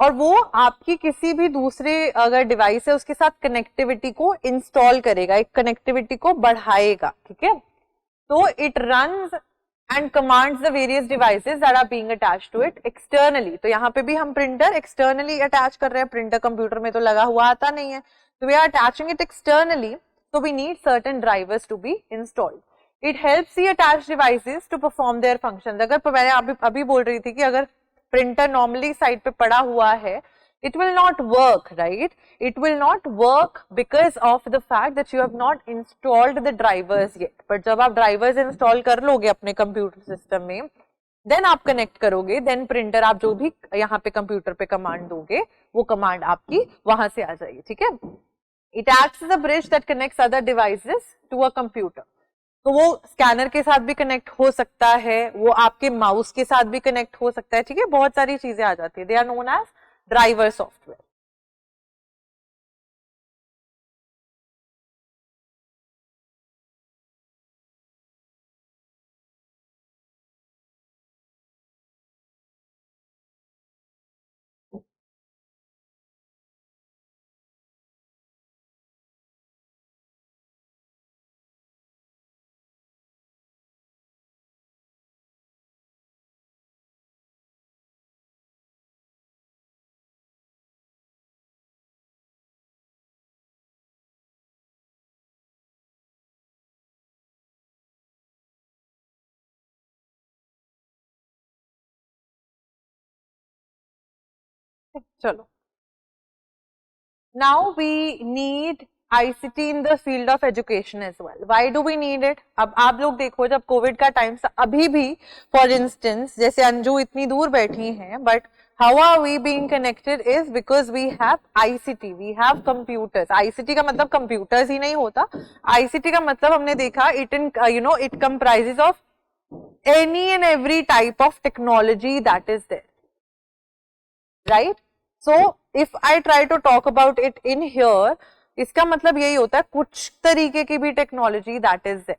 और वो आपकी किसी भी दूसरे अगर डिवाइस है उसके साथ कनेक्टिविटी को इंस्टॉल करेगा, एक कनेक्टिविटी को बढ़ाएगा, ठीक है। So it runs and commands the various devices that are being attached to it externally. तो यहाँ पे भी हम printer externally attach कर रहे हैं, printer computer में तो लगा हुआ आता नहीं है, so we are attaching it externally, so we need certain drivers to be installed. It helps the attached devices to perform their functions. अगर मैं अभी बोल रही थी कि अगर printer normally side पे पड़ा हुआ है, it will not work, right? It will not work because of the fact that you have not installed the drivers yet. But जब आप drivers install कर लोगे अपने computer system में, then आप connect करोगे, then printer आप जो भी यहाँ पे computer पे command दोगे, वो command आपकी वहां से आ जाएगी, ठीक है? It acts as a bridge that connects other devices to a computer. तो वो स्कैनर के साथ भी कनेक्ट हो सकता है, वो आपके माउस के साथ भी कनेक्ट हो सकता है, ठीक है? बहुत सारी चीजें आ जाती है. They are known as driver software. चलो, now we need ICT in the field of education as well. Why do we need it? अब आप लोग देखो, जब कोविड का टाइम था, अभी भी फॉर इंस्टेंस जैसे अंजू इतनी दूर बैठी हैं, but how are we being connected is because we have ICT, we have computers. ICT का मतलब computers ही नहीं होता. ICT का मतलब हमने देखा it comprises of any and every type of technology that is there, right? So if I try to talk about it in here, इसका मतलब यही होता है कुछ तरीके की भी टेक्नोलॉजी दैट इज देयर,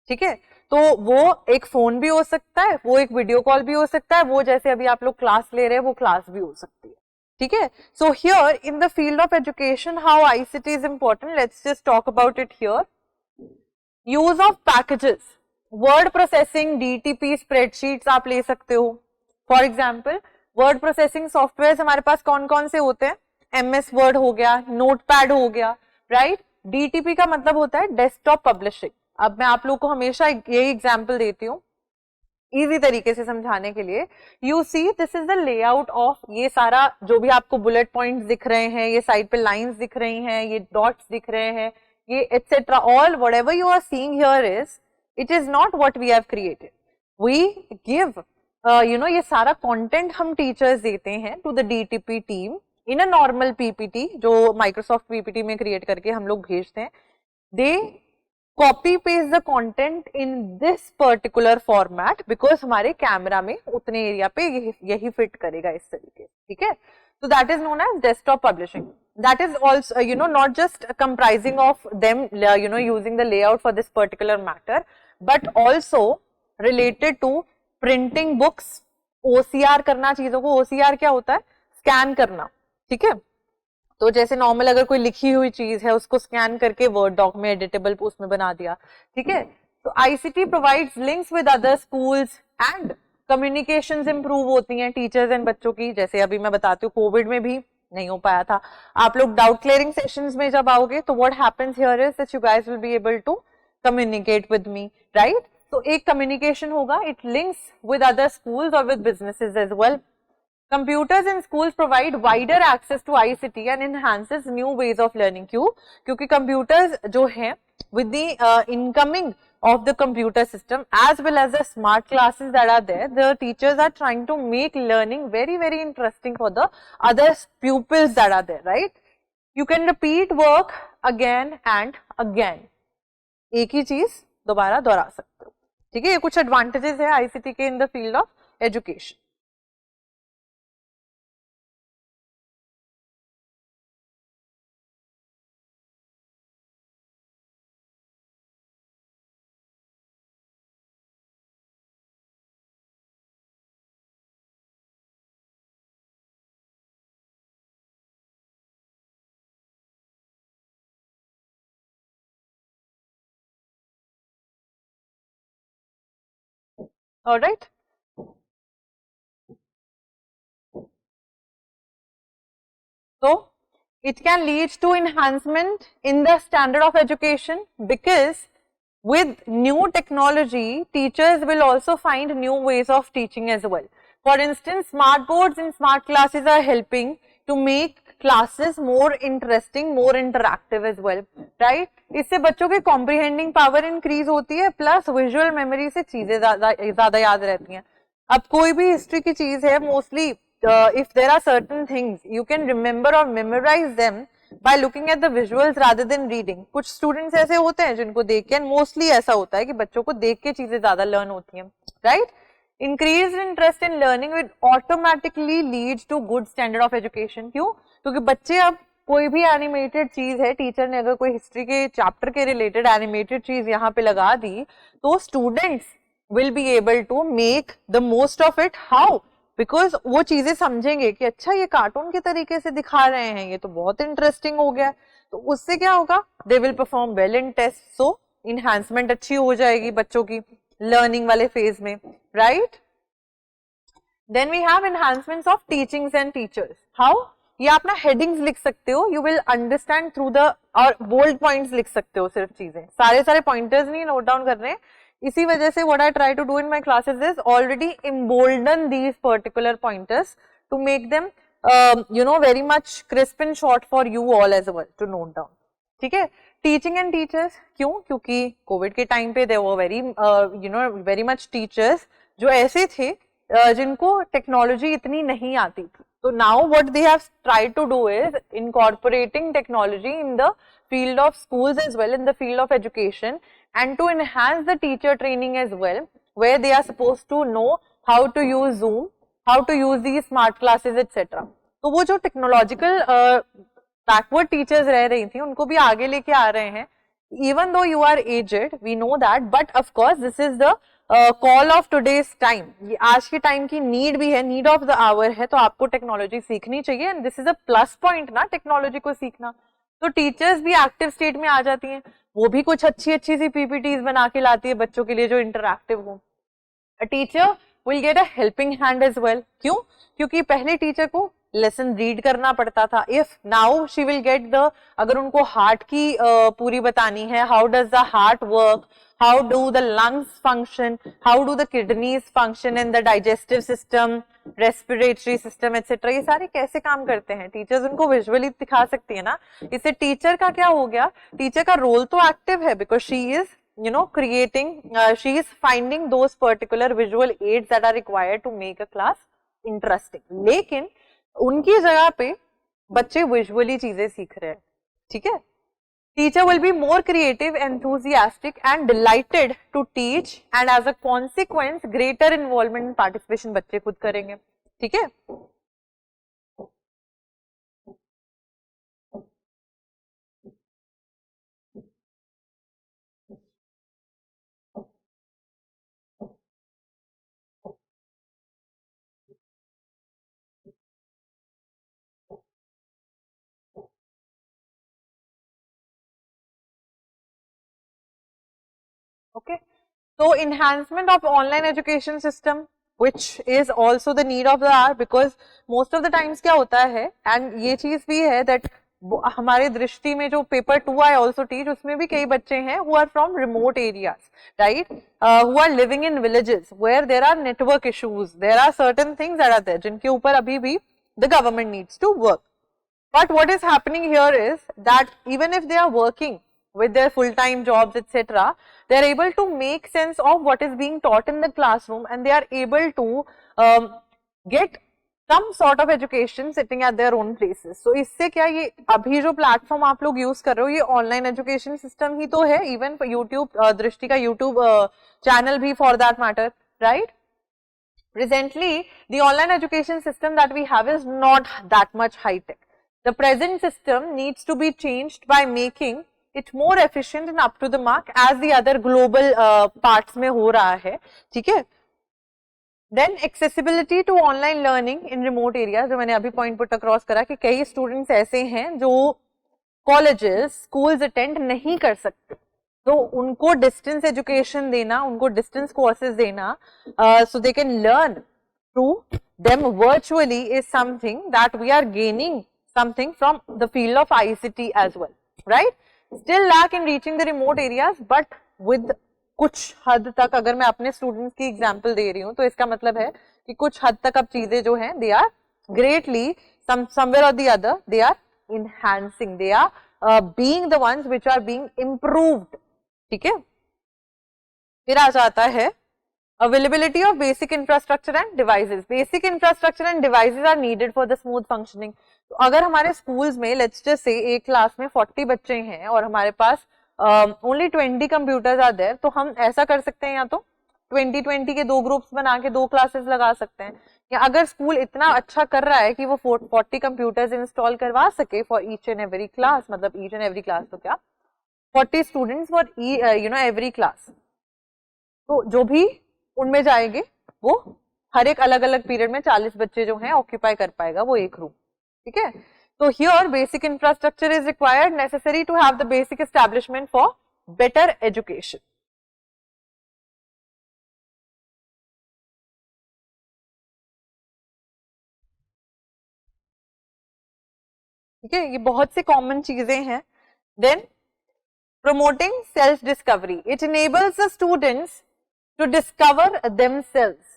ठीक है? तो वो एक फोन भी हो सकता है, वो एक वीडियो कॉल भी हो सकता है, वो जैसे अभी आप लोग क्लास ले रहे हैं वो क्लास भी हो सकती है, ठीक है? So here in the field of education how ICT is important, let's just talk about it here. Use of packages, word processing, DTP, spreadsheets आप ले सकते हो. For example word processing software हमारे पास कौन कौन से होते हैं? MS वर्ड हो गया, नोटपैड हो गया, राइट? डीटीपी का मतलब होता है डेस्कटॉप पब्लिशिंग. अब मैं आप लोग को हमेशा यही एग्जाम्पल देती हूँ इजी तरीके से समझाने के लिए. You see this is the layout of, ये सारा जो भी आपको बुलेट पॉइंट्स दिख रहे हैं, ये साइड पे लाइंस दिख रही हैं, ये डॉट्स दिख रहे हैं, ये etcetera, all whatever you are seeing here is, it is not what we have created. We give ये सारा कंटेंट हम टीचर्स देते हैं to the DTP team in a normal PPT जो माइक्रोसॉफ्ट पीपीटी में क्रिएट करके हम लोग भेजते हैं. They copy paste the content in this particular format because हमारे कैमरा में उतने एरिया पे यही फिट करेगा इस तरीके से, ठीक है? So that is known as desktop publishing. That is also not just comprising of them using the layout for this particular matter, but also related to printing books, OCR करना चीजों को. OCR क्या होता है? स्कैन करना, ठीक है? तो जैसे नॉर्मल अगर कोई लिखी हुई चीज है उसको स्कैन करके वर्ड डॉक में एडिटेबल उसमें बना दिया, ठीक है? तो ICT provides links with other schools and communications improve होती हैं टीचर्स एंड बच्चों की. जैसे अभी मैं बताती हूँ कोविड में भी नहीं हो पाया था. आप लोग डाउट क्लियरिंग सेशंस में जब आओगे तो what happens here is that you guys will be able to communicate with me, right? तो एक कम्युनिकेशन होगा, it links with other schools और with businesses as well. Computers in schools provide wider access to ICT and enhances new ways of learning. क्यों? क्योंकि computers जो हैं with the incoming of the computer system as well as the smart classes that are there, the teachers are trying to make learning very very interesting for the other pupils that are there, right? You can repeat work again and again. एक ही चीज दोबारा दोहरा सकते हो, ठीक है? ये कुछ advantages है ICT के in the field of education. Alright. So it can lead to enhancement in the standard of education, because with new technology teachers will also find new ways of teaching as well. For instance, smart boards and smart classes are helping to make classes more interesting, more interactive as well, right? इससे बच्चों की comprehending power increase होती है, plus visual memory से चीजें ज़्यादा याद रहती हैं. अब कोई भी हिस्ट्री की चीज है, mostly if there are certain things you can remember or memorize them by looking at the visuals rather than reading. कुछ students ऐसे होते हैं जिनको देख के, mostly ऐसा होता है कि बच्चों को देख के चीजें ज्यादा लर्न होती हैं, right? Increased interest in learning will automatically lead to good standard of education. क्यों? क्योंकि बच्चे अब कोई भी एनिमेटेड चीज है, टीचर ने अगर कोई हिस्ट्री के चैप्टर के रिलेटेड एनिमेटेड चीज यहाँ पे लगा दी, तो students will be able to make the most of it. How? Because वो चीजें समझेंगे कि अच्छा ये कार्टून के तरीके से दिखा रहे हैं, ये तो बहुत इंटरेस्टिंग हो गया, तो उससे क्या होगा, they will perform well in test, so enhancement अच्छी हो जाएगी बच्चों की लर्निंग वाले फेज में, right? Then we have enhancements of teachings and teachers. How? ये अपना हेडिंग्स लिख सकते हो, you will understand through the, और बोल्ड पॉइंट्स लिख सकते हो, सिर्फ चीजें सारे पॉइंटर्स नहीं नोट डाउन कर रहे हैं. इसी वजह से what I try to do in my classes is already embolden these particular pointers to make them very much crisp and short for you all as well to note down. ठीक है. Teaching and teachers, क्यों? क्योंकि Covid के time पे there were very much teachers जो ऐसे थे जिनको टेक्नोलॉजी इतनी नहीं आती थी. So now what they have tried to do is incorporating technology in the field of schools as well, in the field of education, and to enhance the teacher training as well, where they are supposed to know how to use Zoom, how to use these smart classes, etc. तो वो जो technological backward teachers रह रही थी, उनको भी आगे लेके आ रहे हैं. Even though you are aged, we know that, but of course this is the call of today's time. ये आज के टाइम की नीड भी है, नीड ऑफ द आवर है, तो आपको टेक्नोलॉजी सीखनी चाहिए, and this is a plus point ना टेक्नोलॉजी को सीखना. तो टीचर्स भी एक्टिव स्टेट में आ जाती हैं, वो भी कुछ अच्छी सी पीपीटीज बना के लाती है बच्चों के लिए जो इंटरैक्टिव हो. A teacher will get a helping hand as well. क्यों? क्योंकि पहले टीचर को लेसन रीड करना पड़ता था. If now she will get the, अगर उनको हार्ट की पूरी बतानी है, how does the heart work, how do the lungs function, how do the kidneys function, and the digestive system, respiratory system, etc. ये सारे कैसे काम करते हैं, टीचर्स उनको विजुअली दिखा सकती है ना. इससे टीचर का क्या हो गया, टीचर का रोल तो एक्टिव है, because she is creating, she is finding those particular visual aids that are required to make a class interesting. लेकिन उनकी जगह पे बच्चे विजुअली चीजें सीख रहे हैं. ठीक है. Teacher will be more creative, enthusiastic and delighted to teach, and as a consequence greater involvement and participation बच्चे खुद करेंगे. ठीक है. Okay, so enhancement of online education system, which is also the need of the hour, because most of the times क्या होता है, and ये चीज भी है that हमारे दृष्टि में जो पेपर 2 I also teach, उसमें भी कई बच्चे हैं who are from remote areas, right, who are living in villages where there are network issues, there are certain things that are there जिनके ऊपर अभी भी the government needs to work. But what is happening here is that even if they are working with their full-time jobs, etc., they are able to make sense of what is being taught in the classroom, and they are able to get some sort of education sitting at their own places. So इससे क्या, ये अभी जो platform आप लोग use कर रहे हो, ये ऑनलाइन एजुकेशन सिस्टम ही तो है. इवन यूट्यूब, दृष्टि का यूट्यूब चैनल भी for that matter, right. Presently, the online education system that we have is not that much high-tech. The present system needs to be changed by making it more efficient and up to the mark as the other global parts में हो रहा है. ठीक है. Then accessibility to online learning in remote areas, जो मैंने अभी point put across करा कि कई स्टूडेंट्स ऐसे हैं जो कॉलेजेस, स्कूल्स अटेंड नहीं कर सकते, तो उनको डिस्टेंस एजुकेशन देना, उनको डिस्टेंस कोर्सेज देना, so they can learn through them virtually is something that we are gaining something from the field of ICT as well, right? Still lack in reaching the remote areas, but with कुछ हद तक, अगर मैं अपने students की example दे रही हूँ तो इसका मतलब है कि कुछ हद तक अब चीजें जो हैं they are greatly somewhere or the other they are enhancing, they are being the ones which are being improved. ठीक है, फिर आ जाता है availability of basic infrastructure and devices. Basic infrastructure and devices are needed for the smooth functioning. तो अगर हमारे schools में let's just say एक क्लास में 40 बच्चे हैं और हमारे पास only 20 computers are there, तो हम ऐसा कर सकते हैं या तो 20-20 के दो ग्रुप्स बना के दो क्लासेस लगा सकते हैं, या अगर स्कूल इतना अच्छा कर रहा है कि वो 40 कंप्यूटर्स इंस्टॉल करवा सके for each and every class, मतलब ईच एंड एवरी क्लास तो क्या 40 स्टूडेंट्स फॉर एवरी क्लास, तो जो भी उनमें जाएंगे वो हर एक अलग अलग पीरियड में 40 बच्चे जो हैं ऑक्यूपाई कर पाएगा वो एक रूम. ठीक है, तो here basic infrastructure is required, necessary to have the basic establishment for better education. ठीक है, ये बहुत सी कॉमन चीजें हैं. Then promoting self discovery, it enables the students to discover themselves.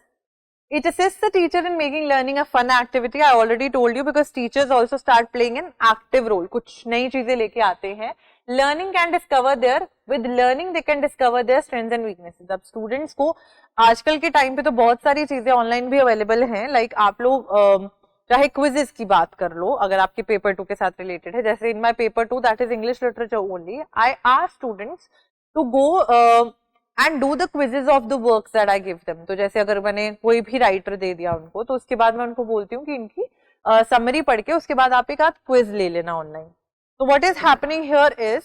It assists the teacher in making learning a fun activity. I already told you because teachers also start playing an active role. कुछ नई चीजें लेके आते हैं. Learning can discover their, with learning they can discover their strengths and weaknesses. अब students को आजकल के टाइम पे तो बहुत सारी चीजें ऑनलाइन भी अवेलेबल हैं. लाइक आप लोग चाहे क्विजेस की बात कर लो, अगर आपके पेपर 2 के साथ रिलेटेड है, जैसे in my paper 2 that is English literature only, I ask students to go and do the quizzes of the works that I give them. तो जैसे अगर मैंने कोई भी राइटर दे दिया उनको, तो उसके बाद मैं उनको बोलती हूँ कि इनकी समरी पढ़ के उसके बाद आप एक आध क्विज ले लेना ऑनलाइन. तो what is happening here is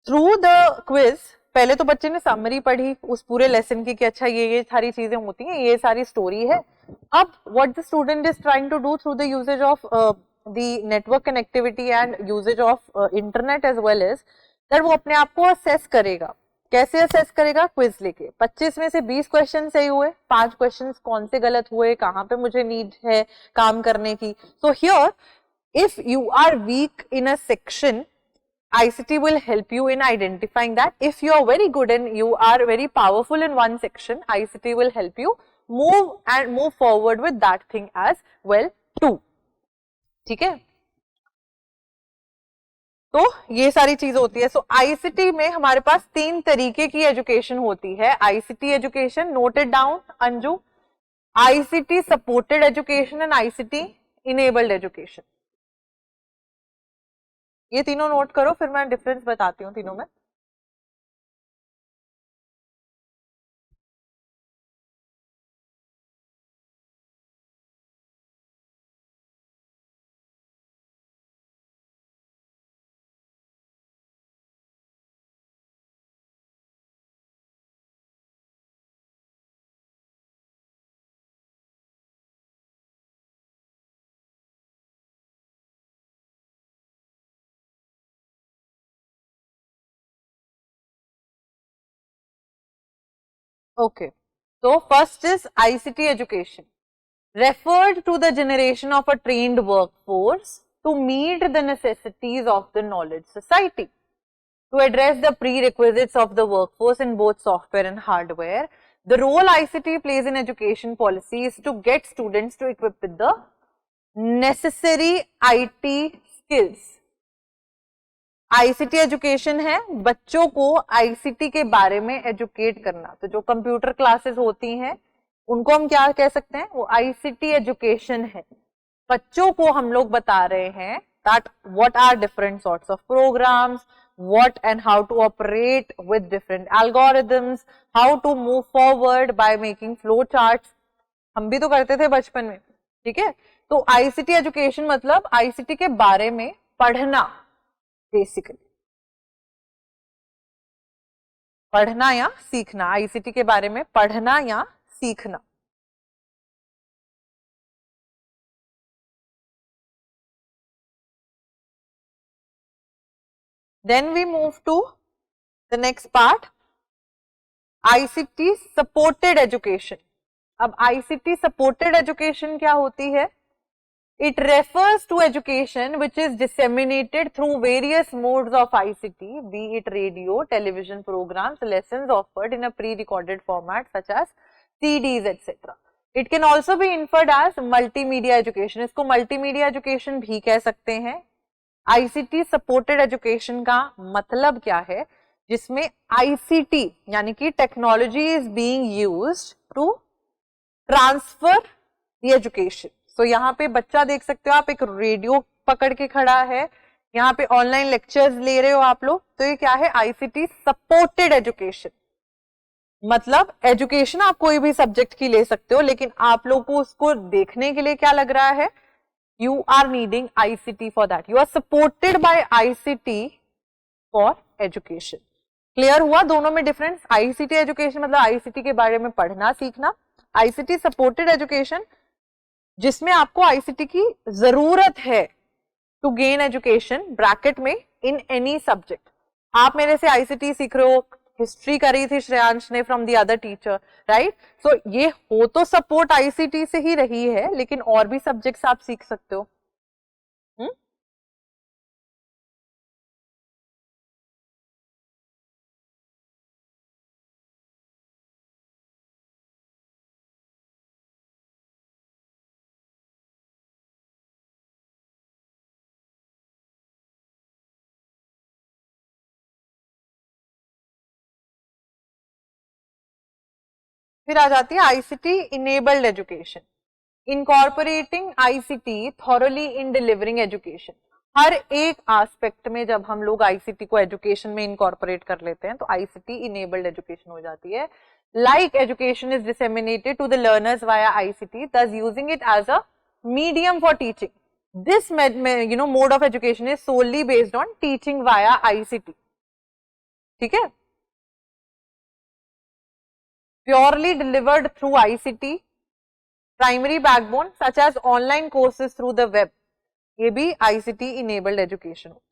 through the quiz, पहले तो बच्चे ने समरी पढ़ी उस पूरे लेसन की कि अच्छा ये सारी चीजें होती हैं, ये सारी स्टोरी है. अब what the student is trying to do through the usage of the network connectivity and usage of internet as well as that वो अपने आप को assess करेगा. कैसे assess करेगा? क्विज लेके. 25 में से 20 क्वेश्चन सही हुए, 5 क्वेश्चन कौन से गलत हुए, कहाँ पे मुझे नीड है काम करने की. So here if you are weak in a section, ICT will help you in identifying that. If you are very good and you are very powerful in one section, ICT will help you move forward with that thing as well too. ठीक है, तो ये सारी चीज होती है. सो ICT में हमारे पास 3 तरीके की एजुकेशन होती है. ICT education, noted down Anju, ICT supported education and ICT enabled education. ये तीनों नोट करो, फिर मैं डिफरेंस बताती हूँ तीनों में. Okay, so first is ICT education, referred to the generation of a trained workforce to meet the necessities of the knowledge society, to address the prerequisites of the workforce in both software and hardware. The role ICT plays in education policy is to get students to equip with the necessary IT skills. ICT education है बच्चों को ICT के बारे में educate करना. तो जो computer classes होती हैं उनको हम क्या कह सकते हैं, वो आईसीटी एजुकेशन है. बच्चों को हम लोग बता रहे हैं that what are different sorts of programs, what and how to operate with different algorithms, how to move forward by making flow charts. हम भी तो करते थे बचपन में. ठीक है, तो आईसीटी एजुकेशन मतलब आईसीटी के बारे में पढ़ना, बेसिकली पढ़ना या सीखना, आईसीटी के बारे में पढ़ना या सीखना. Then we move to the next part, ICT supported education. अब ICT सपोर्टेड एजुकेशन क्या होती है? It refers to education which is disseminated through various modes of ICT, be it radio, television programs, lessons offered in a pre-recorded format such as CDs, etc. It can also be inferred as multimedia education. इसको multimedia education भी कह सकते हैं। ICT supported education का मतलब क्या है? जिसमें ICT यानी कि technology is being used to transfer the education. तो यहाँ पे बच्चा देख सकते हो आप, एक रेडियो पकड़ के खड़ा है, यहाँ पे ऑनलाइन लेक्चर्स ले रहे हो आप लोग, तो ये क्या है? ICT supported education. मतलब एजुकेशन आप कोई भी सब्जेक्ट की ले सकते हो, लेकिन आप लोग को उसको देखने के लिए क्या लग रहा है? You are needing ICT for that, you are supported by ICT for education. Clear हुआ दोनों में डिफरेंस? ICT एजुकेशन मतलब ICT के बारे में पढ़ना सीखना, ICT सपोर्टेड एजुकेशन जिसमें आपको ICT की जरूरत है टू गेन एजुकेशन ब्रैकेट में इन एनी सब्जेक्ट। आप मेरे से ICT सीख रहे हो, हिस्ट्री करी थी श्रेयांश ने from the other teacher, right? So ये हो तो सपोर्ट ICT से ही रही है, लेकिन और भी सब्जेक्ट्स आप सीख सकते हो। फिर आ जाती है ICT enabled education, incorporating ICT thoroughly in delivering education. हर एक एस्पेक्ट में जब हम लोग ICT को एजुकेशन में इनकॉर्पोरेट कर लेते हैं तो ICT इनेबल्ड एजुकेशन हो जाती है। Like education is disseminated to the learners via ICT, thus using it as a medium for teaching. This mode of education is solely based on teaching via ICT. ठीक है? Purely delivered through ICT, primary backbone such as online courses through the web, ये भी ICT enabled education होता है।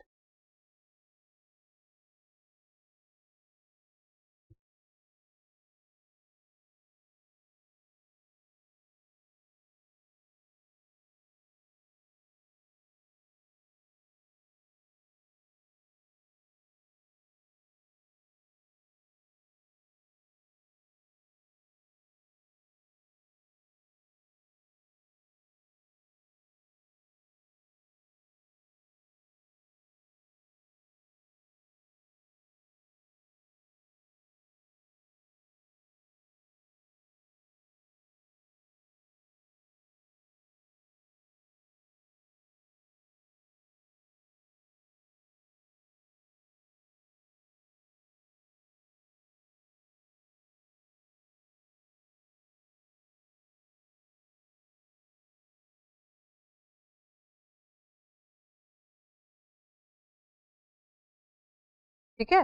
ठीक है,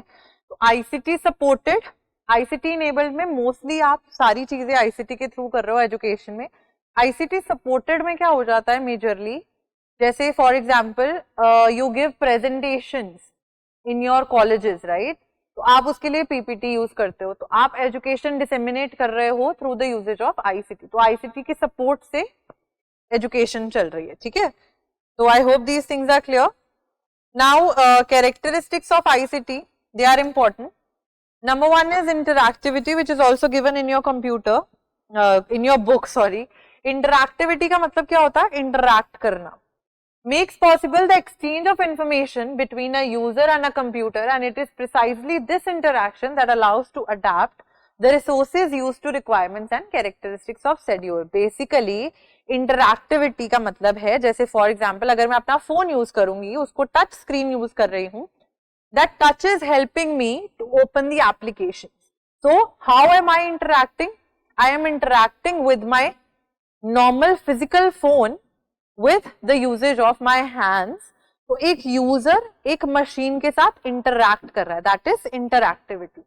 तो ICT supported, ICT enabled में मोस्टली आप सारी चीजें ICT के थ्रू कर रहे हो एजुकेशन में। ICT सपोर्टेड में क्या हो जाता है मेजरली, जैसे for example you give presentations in your colleges, right? तो आप उसके लिए PPT यूज करते हो, तो आप एजुकेशन डिसेमिनेट कर रहे हो through the usages of ICT, तो ICT के सपोर्ट से एजुकेशन चल रही है। ठीक है, तो I hope these things are clear. Now, characteristics of ICT, they are important. Number one is interactivity, which is also given in your computer, in your book, sorry. Interactivity का मतलब क्या होता है? Interact करना. Makes possible the exchange of information between a user and a computer, and it is precisely this interaction that allows to adapt the resources used to requirements and characteristics of schedule. Basically, interactivity का मतलब है, जैसे for example अगर मैं अपना phone use करूंगी, उसको touch screen use कर रही हूँ, that touch is helping me to open the application. So how am I interacting? I am interacting with my normal physical phone with the usages of my hands. तो एक user एक machine के साथ इंटरएक्ट कर रहा है, that is interactivity.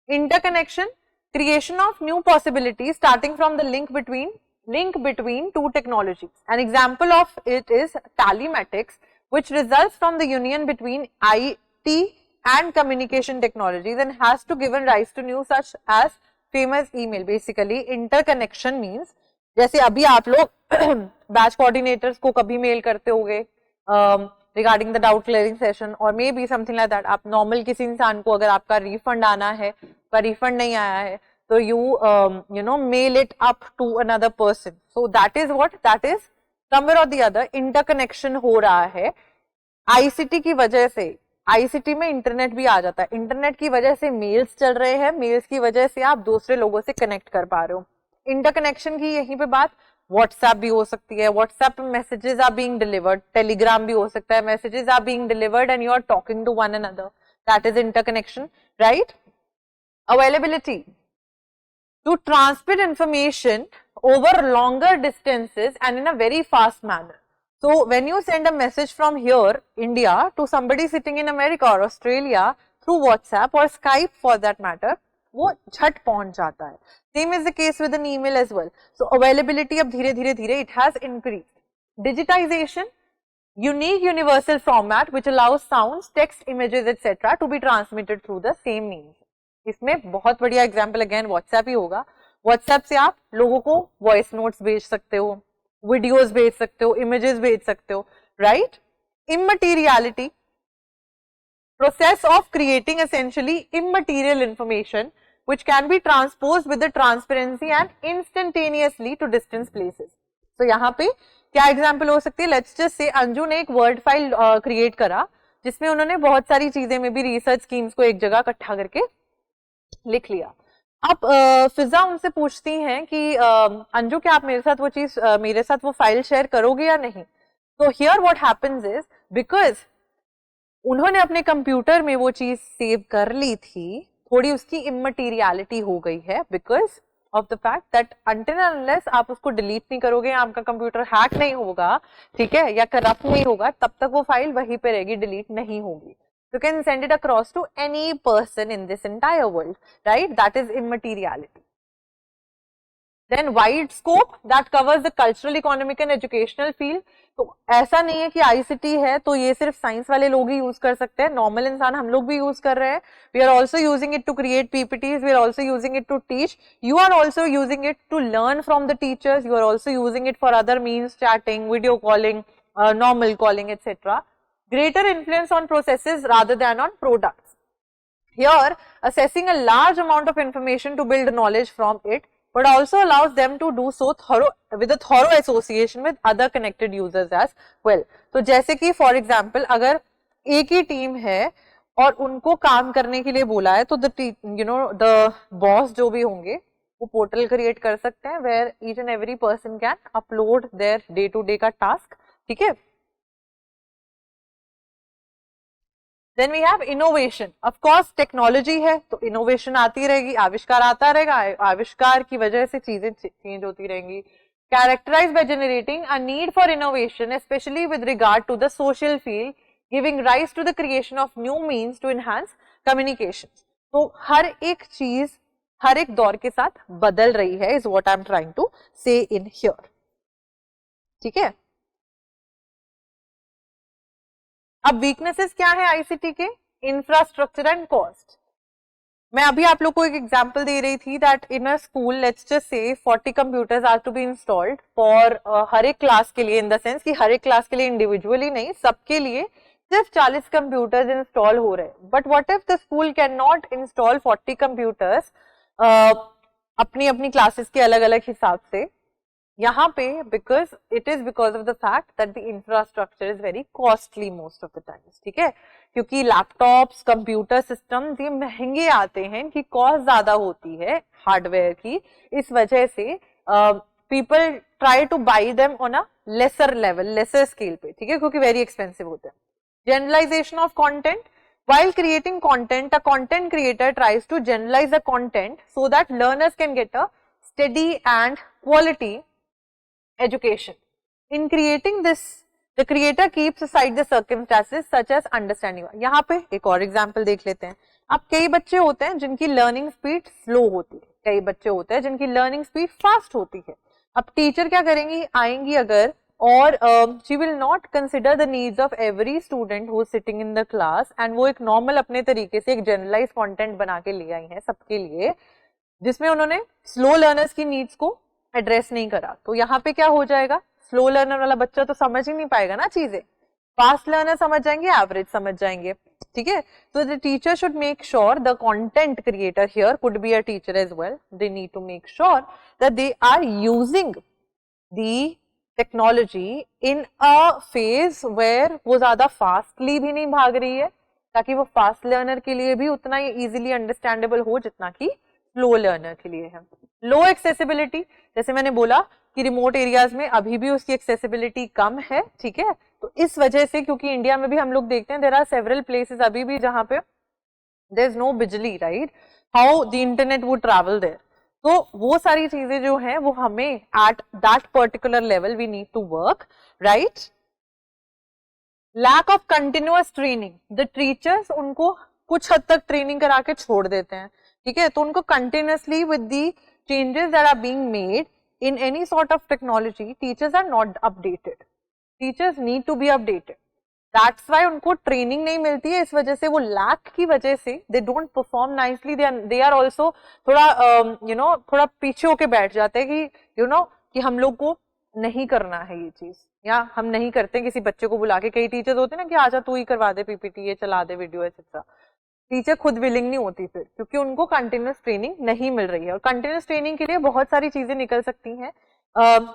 Interconnection, creation of new possibilities starting from the link between two technologies. An example of it is telematics, which results from the union between IT and communication technology then has to given rise to new such as famous email. Basically interconnection means जैसे अभी आप लोग batch coordinators को कभी mail करते होगे regarding the doubt clearing session और maybe something like that, आप नॉर्मल किसी इंसान को अगर आपका रिफंड आना है पर रिफंड नहीं आया है तो you know mail it up to another person. So that is what, that is somewhere और द अदर इंटरकनेक्शन हो रहा है. आईसीटी की वजह से, आईसीटी में इंटरनेट भी आ जाता है, इंटरनेट की वजह से मेल्स चल रहे हैं, मेल्स की वजह से आप दूसरे लोगों से कनेक्ट कर पा रहे हो. इंटरकनेक्शन की यहीं पे बात व्हाट्सएप भी हो सकती है, WhatsApp messages are being delivered, Telegram भी हो सकता है, messages are being delivered and you are talking to one another, that is interconnection, right. Availability to transmit information over longer distances and in a very fast manner. So when you send a message from here India to somebody sitting in America or Australia through WhatsApp or Skype for that matter, वो झट पहुंच जाता है. Same is the case with an email as well. So availability अब धीरे धीरे धीरे it has increased. Digitization, unique universal format which allows sounds, text, images etc. to be transmitted through the same means. इसमें बहुत बढ़िया example again WhatsApp ही होगा. WhatsApp से आप लोगों को वॉइस नोट्स भेज सकते हो, वीडियोस भेज सकते हो, इमेजेस भेज सकते हो, right. Immateriality, process of creating essentially immaterial information which can be transposed with the transparency and instantaneously to distance places. तो यहाँ पे क्या एग्जाम्पल हो सकती है, लेट्स जस्ट से अंजू ने एक वर्ड फाइल क्रिएट करा जिसमें उन्होंने बहुत सारी चीजें में भी रिसर्च स्कीम्स को एक जगह इकट्ठा करके लिख लिया. अब फिजा उनसे पूछती हैं कि अंजू क्या आप मेरे साथ वो चीज मेरे साथ वो फाइल शेयर करोगे या नहीं. तो here what happens is, because उन्होंने अपने कंप्यूटर में वो चीज सेव कर ली थी, थोड़ी उसकी इममटीरियलिटी हो गई है because of the fact that until unless आप उसको डिलीट नहीं करोगे, आपका कंप्यूटर हैक नहीं होगा, ठीक है, या करप्ट नहीं होगा, तब तक वो फाइल वहीं पे रहेगी, डिलीट नहीं होगी. You can send it across to any person in this entire world, right? That is immateriality. Then wide scope that covers the cultural, economic and educational field. तो ऐसा नहीं है कि ICT है तो ये सिर्फ साइंस वाले लोग ही यूज कर सकते हैं, नॉर्मल इंसान हम लोग भी यूज कर रहे हैं. We are also using it to create PPTs. We are also using it to teach. You are also using it to learn from the teachers. You are also using it for other means, chatting, video calling, normal calling, etc. Greater influence on processes rather than on products. Here, assessing a large amount of information to build knowledge from it, but also allows them to do so with a thorough association with other connected users as well. तो जैसे कि for example, अगर एक ही team है और उनको काम करने के लिए बोला है तो the boss जो भी होंगे वो पोर्टल क्रिएट कर सकते हैं where each and every person can upload their day to day का टास्क, ठीक है. Then we have innovation. Of course, technology है तो innovation आती रहेगी, आविष्कार आता रहेगा, आविष्कार की वजह से चीजें चेंज होती रहेंगी. Characterized by generating a need for innovation, especially with regard to the social field, giving rise to the creation of new means to enhance communications. तो हर एक चीज हर एक दौर के साथ बदल रही है, is what I am trying to say in here. ठीक है. अब वीकनेसेस क्या है आईसीटी के, इंफ्रास्ट्रक्चर एंड कॉस्ट. मैं अभी आप लोग को एक एग्जांपल दे रही थी that in a school let's just say 40 computers are to be installed for हर एक क्लास के लिए, इन द सेंस कि हर एक क्लास के लिए इंडिविजुअली नहीं, सबके लिए सिर्फ 40 कंप्यूटर्स इंस्टॉल हो रहे हैं. But what if the school can not install 40 computers अपनी अपनी क्लासेस के अलग अलग हिसाब से. यहाँ पे because it is because of the fact that the infrastructure is very costly most of the times, ठीक है, क्योंकि लैपटॉप्स, कंप्यूटर सिस्टम्स ये महंगे आते हैं, इनकी कॉस्ट ज्यादा होती है हार्डवेयर की, इस वजह से people try to buy them on a lesser level, lesser scale पे, ठीक है, क्योंकि वेरी एक्सपेंसिव होते हैं. Generalization of content. While creating content, a content creator tries to generalize the content so that learners can get a steady and quality education. In creating this, the creator keeps aside the circumstances such as understanding. यहाँ पे एक और example देख लेते हैं. अब कई बच्चे होते हैं जिनकी लर्निंग स्पीड स्लो होती है, कई बच्चे होते हैं जिनकी लर्निंग स्पीड फास्ट होती है. अब टीचर क्या करेंगी, आएंगी अगर और she will not consider the needs of every student who is sitting in the class, and वो एक normal अपने तरीके से एक generalized content बना के ले आई है सबके लिए, जिसमें उन्होंने slow learners की needs को address नहीं करा। तो यहाँ पे क्या हो जाएगा, slow learner वाला बच्चा तो समझ ही नहीं पाएगा ना चीजें, फास्ट लर्नर समझ जाएंगे, एवरेज समझ जाएंगे, ठीक है। तो the teacher should make sure, the content creator here could be a teacher as well, they need to make sure that they are using the technology in a phase where वो ज्यादा fastly भी नहीं भाग रही है, ताकि वो fast learner के लिए भी उतना ही इजीली अंडरस्टैंडेबल हो जितना कि स्लो लर्नर के लिए है। लो एक्सेसिबिलिटी, जैसे मैंने बोला कि रिमोट एरियाज में अभी भी उसकी एक्सेसिबिलिटी कम है, ठीक है। तो इस वजह से, क्योंकि इंडिया में भी हम लोग देखते हैं देयर आर सेवरल प्लेसेस अभी भी जहां पे देयर इज नो बिजली, right, how the internet would travel there. तो वो सारी चीजें जो हैं वो हमें at that particular level we need to work, right. Lack of continuous training, the teachers उनको कुछ हद तक ट्रेनिंग करा के छोड़ देते हैं, ठीक है। तो उनको continuously with the changes that are being made in any sort of technology, teachers are not updated. Teachers need to be updated. That's why उनको ट्रेनिंग नहीं मिलती है, इस वजह से वो लैक की वजह से they don't perform nicely. They are also थोड़ा थोड़ा पीछे होके बैठ जाते हैं कि कि हम लोग को नहीं करना है ये चीज, या हम नहीं करते किसी बच्चे को बुला के। कई टीचर्स होते हैं ना कि आजा तू ही करवा दे पीपीटी, ये चला दे वीडियो एक्सेट्रा। टीचर खुद विलिंग नहीं होती फिर, क्योंकि उनको कंटिन्यूस ट्रेनिंग नहीं मिल रही है। और कंटिन्यूस ट्रेनिंग के लिए बहुत सारी चीजें निकल सकती हैं।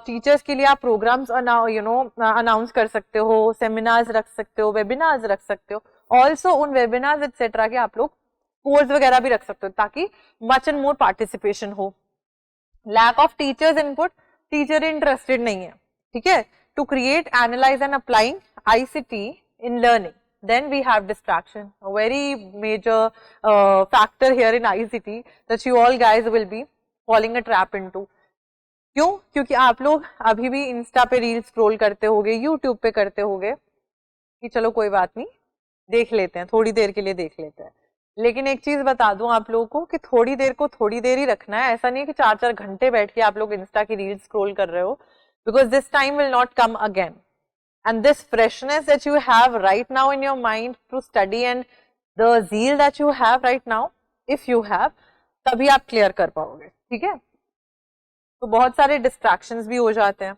टीचर्स के लिए आप प्रोग्राम्स अनाउंस कर सकते हो, सेमिनार्स रख सकते हो, वेबिनार्स रख सकते हो। ऑल्सो उन वेबिनार्स एक्सेट्रा के आप लोग कोर्स वगैरह भी रख सकते हो, ताकि मच एंड मोर पार्टिसिपेशन हो। Lack of teachers input, teacher interested नहीं है, ठीक है, to create, analyse and applying ICT in learning. Then we have distraction, a very major factor here in ICT that you all guys will be falling a trap into. क्यों? क्योंकि आप लोग अभी भी इंस्टा पे रील स्क्रॉल करते होगे, YouTube पे करते होगे कि चलो कोई बात नहीं देख लेते हैं, थोड़ी देर के लिए देख लेते हैं। लेकिन एक चीज बता दूं आप लोगों को कि थोड़ी देर को थोड़ी देर ही रखना है। ऐसा नहीं है कि 4-4 घंटे बैठ के आप लोग इंस्टा की रील स्क्रॉल कर रहे हो, because this time will not come again. And this freshness that you have right now in your mind to study and the zeal that you have right now, if you have, तभी आप clear कर पाओगे, ठीक है। तो बहुत सारे distractions भी हो जाते हैं।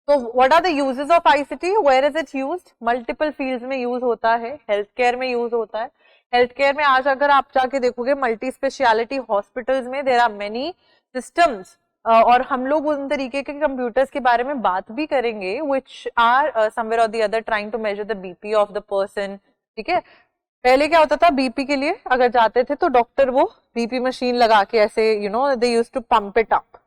तो what are the uses of ICT? Where is it used? Multiple fields में use होता है, healthcare में use होता है। healthcare में आज अगर आप जाके देखोगे मल्टी स्पेशलिटी हॉस्पिटल्स में there are many systems, और हम लोग उन तरीके के कंप्यूटर्स के बारे में बात भी करेंगे which are somewhere or the other trying to measure the BP of the person, ठीक है। पहले क्या होता था, बीपी के लिए अगर जाते थे तो डॉक्टर वो बीपी मशीन लगा के ऐसे they used to pump it up.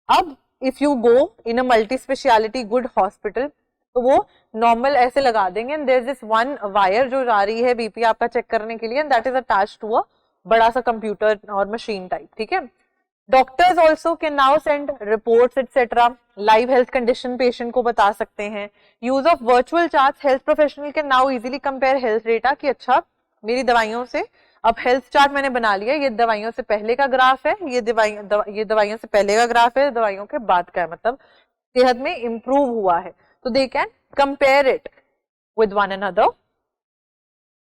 अब if you go in a multi speciality good hospital तो वो नॉर्मल ऐसे लगा देंगे and there is this one wire जो जा रही है बीपी आपका चेक करने के लिए and that is attached to a बड़ा सा कंप्यूटर और मशीन टाइप, ठीक है। Doctors also can now send reports etcetera, live health condition patient को बता सकते हैं। Use of virtual charts, health professional can now easily compare health data कि अच्छा मेरी दवाइयों से, अब हेल्थ चार्ट मैंने बना लिया, ये दवाइयों से पहले का ग्राफ है, ये दवाइयों से पहले का ग्राफ है, दवाइयों के बाद का है, मतलब सेहत में इंप्रूव हुआ है। तो they can compare it with one another.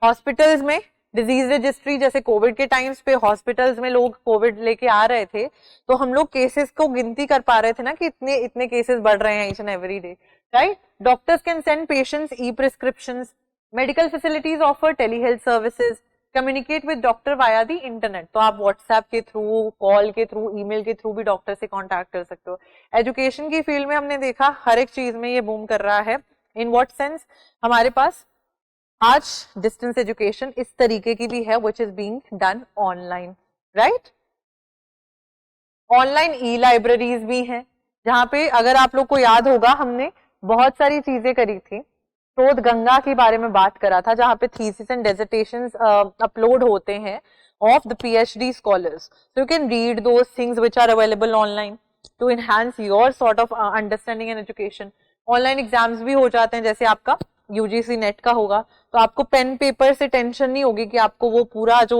Hospitals में डिजीज रजिस्ट्री, जैसे कोविड के टाइम्स पे हॉस्पिटल्स में लोग कोविड लेके आ रहे थे तो हम लोग केसेस को गिनती कर पा रहे थे ना कि इतने इतने केसेस बढ़ रहे हैं each and every day, right. Doctors can send patients e prescriptions, medical facilities offer tele health services, communicate with doctor via the internet, तो आप व्हाट्सएप के थ्रू, कॉल के थ्रू, ईमेल के थ्रू भी डॉक्टर से कॉन्टैक्ट कर सकते हो। एजुकेशन की फील्ड में हमने देखा हर एक चीज में ये बूम कर रहा है। इन व्हाट सेंस, हमारे पास आज डिस्टेंस एजुकेशन इस तरीके की भी है which is being done online, right? Online e libraries भी हैं, जहां पे अगर आप लोग को याद होगा हमने बहुत सारी चीजें करी थी। शोध गंगा के बारे में बात करा था, जहां पे थीसिस एंड डिसर्टेशंस अपलोड होते हैं of the PhD scholars. So you can read those things which are available online to enhance your sort of understanding and education. Online exams भी हो जाते हैं, जैसे आपका UGC नेट का होगा तो आपको पेन पेपर से टेंशन नहीं होगी कि आपको वो पूरा जो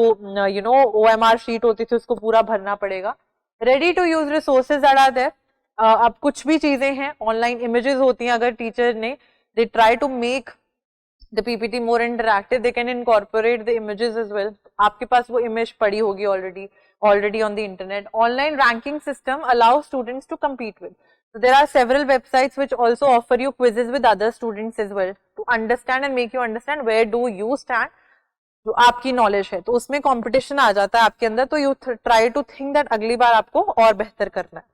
OMR शीट होती थी उसको पूरा भरना पड़ेगा। Ready to use resources that are there, अब कुछ भी चीजें हैं, ऑनलाइन इमेजेस होती हैं, अगर टीचर ने they try to make the PPT more interactive, they can incorporate the images as well. आपके पास वो इमेज पड़ी होगी already on the internet. Online ranking system allows students to compete with. So there are several websites which also offer you quizzes with other students as well to understand and make you understand where do you stand. जो आपकी knowledge है तो उसमें competition आ जाता है आपके अंदर, तो you try to think that अगली बार आपको और बेहतर करना है.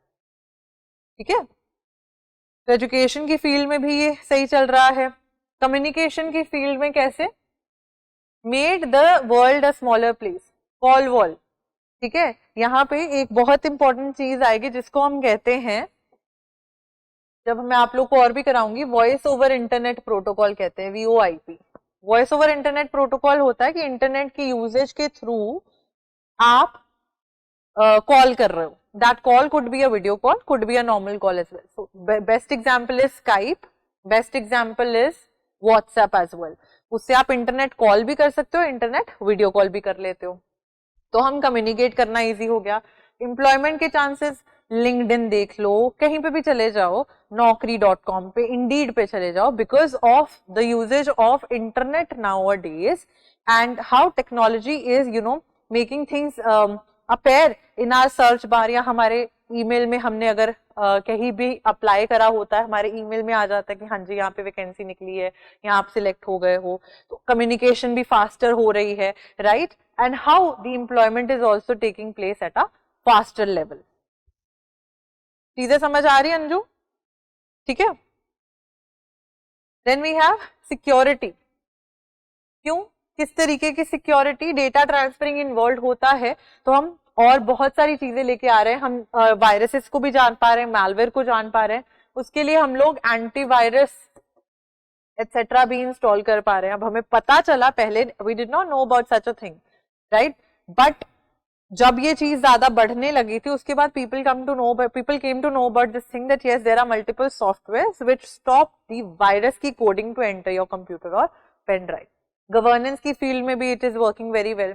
ठीक है. तो एजुकेशन की फील्ड में भी ये सही चल रहा है. कम्युनिकेशन की फील्ड में कैसे? Made the world a smaller place, call wall. ठीक है. यहाँ पे एक बहुत इंपॉर्टेंट चीज आएगी जिसको हम कहते हैं, जब मैं आप लोग को और भी कराऊंगी, वॉइस ओवर इंटरनेट प्रोटोकॉल कहते हैं, VoIP. Voice over internet protocol होता है कि इंटरनेट की यूजेज के थ्रू आप कॉल कर रहे हो. That call could be a video call, could be a normal call as well. So best example is Skype, best example is WhatsApp as well. उससे आप इंटरनेट कॉल भी कर सकते हो, इंटरनेट वीडियो कॉल भी कर लेते हो. तो हम कम्युनिकेट करना इजी हो गया. एम्प्लॉयमेंट के चांसेस, लिंक्डइन देख लो, कहीं पे भी चले जाओ, naukri.com पे, इंडीड पे चले जाओ, because of the usages of internet nowadays and how technology is making things appear in our search bar, या हमारे ईमेल में हमने अगर कहीं भी अप्लाई करा होता है, हमारे ईमेल में आ जाता है कि हाँ जी यहाँ पे वैकेंसी निकली है, यहाँ आप सिलेक्ट हो गए हो. तो कम्युनिकेशन भी फास्टर हो रही है, right. And how the employment is also taking place at a faster level. चीजें समझ आ रही है अंजू? ठीक है. Then we have security. क्यों? किस तरीके की सिक्योरिटी? डेटा ट्रांसफरिंग इन्वॉल्व होता है तो हम और बहुत सारी चीजें लेके आ रहे हैं. हम वायरसेस को भी जान पा रहे हैं, मैलवेयर को जान पा रहे हैं. उसके लिए हम लोग एंटीवायरस एटसेट्रा भी इंस्टॉल कर पा रहे हैं. अब हमें पता चला, पहले we did not know about such a thing, right. But जब ये चीज ज्यादा बढ़ने लगी थी उसके बाद people came to know about this thing that yes there are multiple softwares which stop the virus की coding to enter your computer और पेन ड्राइव. गवर्नेंस की फील्ड में भी it is working very well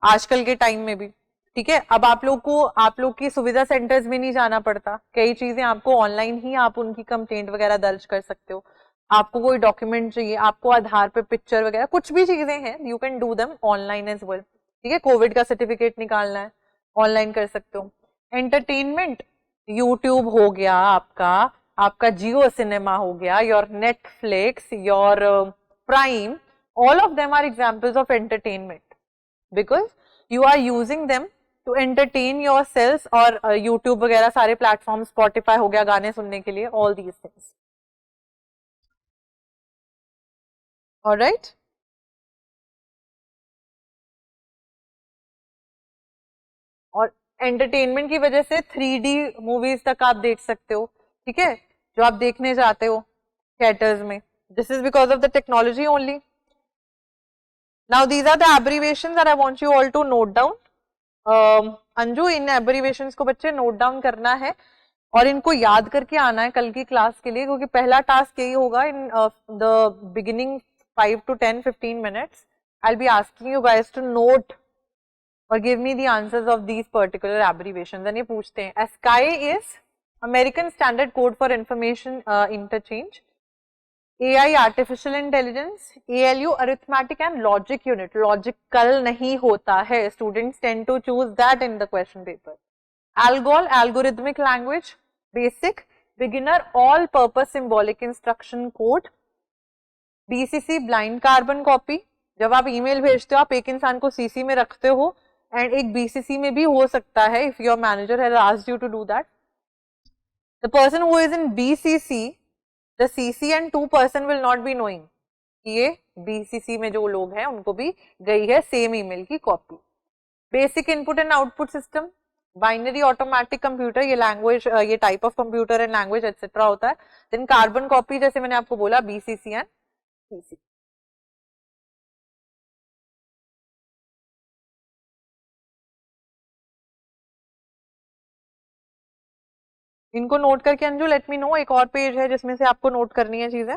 आजकल के time में भी. ठीक है. अब आप लोग की सुविधा सेंटर्स में नहीं जाना पड़ता, कई चीजें आपको ऑनलाइन ही आप उनकी कंप्लेंट वगैरह दर्ज कर सकते हो. आपको कोई डॉक्यूमेंट चाहिए, आपको आधार पे पिक्चर वगैरह कुछ भी चीजें हैं, you can do them online as well. ठीक है. कोविड का सर्टिफिकेट निकालना है, ऑनलाइन कर सकते हो. एंटरटेनमेंट, यूट्यूब हो गया आपका, आपका जियो सिनेमा हो गया, your Netflix, your Prime, all of them are examples of entertainment because you are using them to entertain your selves. और यूट्यूब वगैरह सारे प्लेटफॉर्म, स्पॉटिफाई हो गया गाने सुनने के लिए, ऑल दीज थिंग्स. ऑलराइट. और एंटरटेनमेंट की वजह से 3D मूवीज तक आप देख सकते हो. ठीक है. जो आप देखने जाते हो थिएटर्स में, this is because of the technology only. Now these are the abbreviations that I want you all to note down. Anju, इन एब्रीविएशंस को बच्चे नोट डाउन करना है और इनको याद करके आना है कल की क्लास के लिए, क्योंकि पहला टास्क यही होगा in the beginning 5 to 10 15 minutes. I'll be asking you guys to note or give me the answers of these particular abbreviations. And ये पूछते हैं, ASCII is American Standard Code for Information Interchange. AI Artificial Intelligence, ALU Arithmetic and Logic Unit. Logical नहीं होता है. Students tend to choose that in the question paper. ALGOL, Algorithmic Language, Basic, Beginner, All Purpose Symbolic Instruction Code. BCC, Blind Carbon Copy. जब आप email भेजते हो आप एक इंसान को सीसी में रखते हो, एंड एक बीसीसी में भी हो सकता है if your manager has asked you to do that. The person who is in BCC, the CC and 2 person will not be knowing कि ये बीसीसी में जो लोग हैं उनको भी गई है सेम ईमेल की copy. Basic input and output system, binary automatic computer, ये लैंग्वेज, ये type of computer and language etcetera होता है. देन कार्बन कॉपी, जैसे मैंने आपको बोला, बीसीसी एंड सीसी. इनको नोट करके अंजू लेट मी नो. एक और पेज है जिसमें से आपको नोट करनी है चीजें.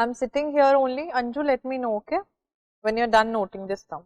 I'm sitting here only. Anju, let me know, okay? When you're done noting this down.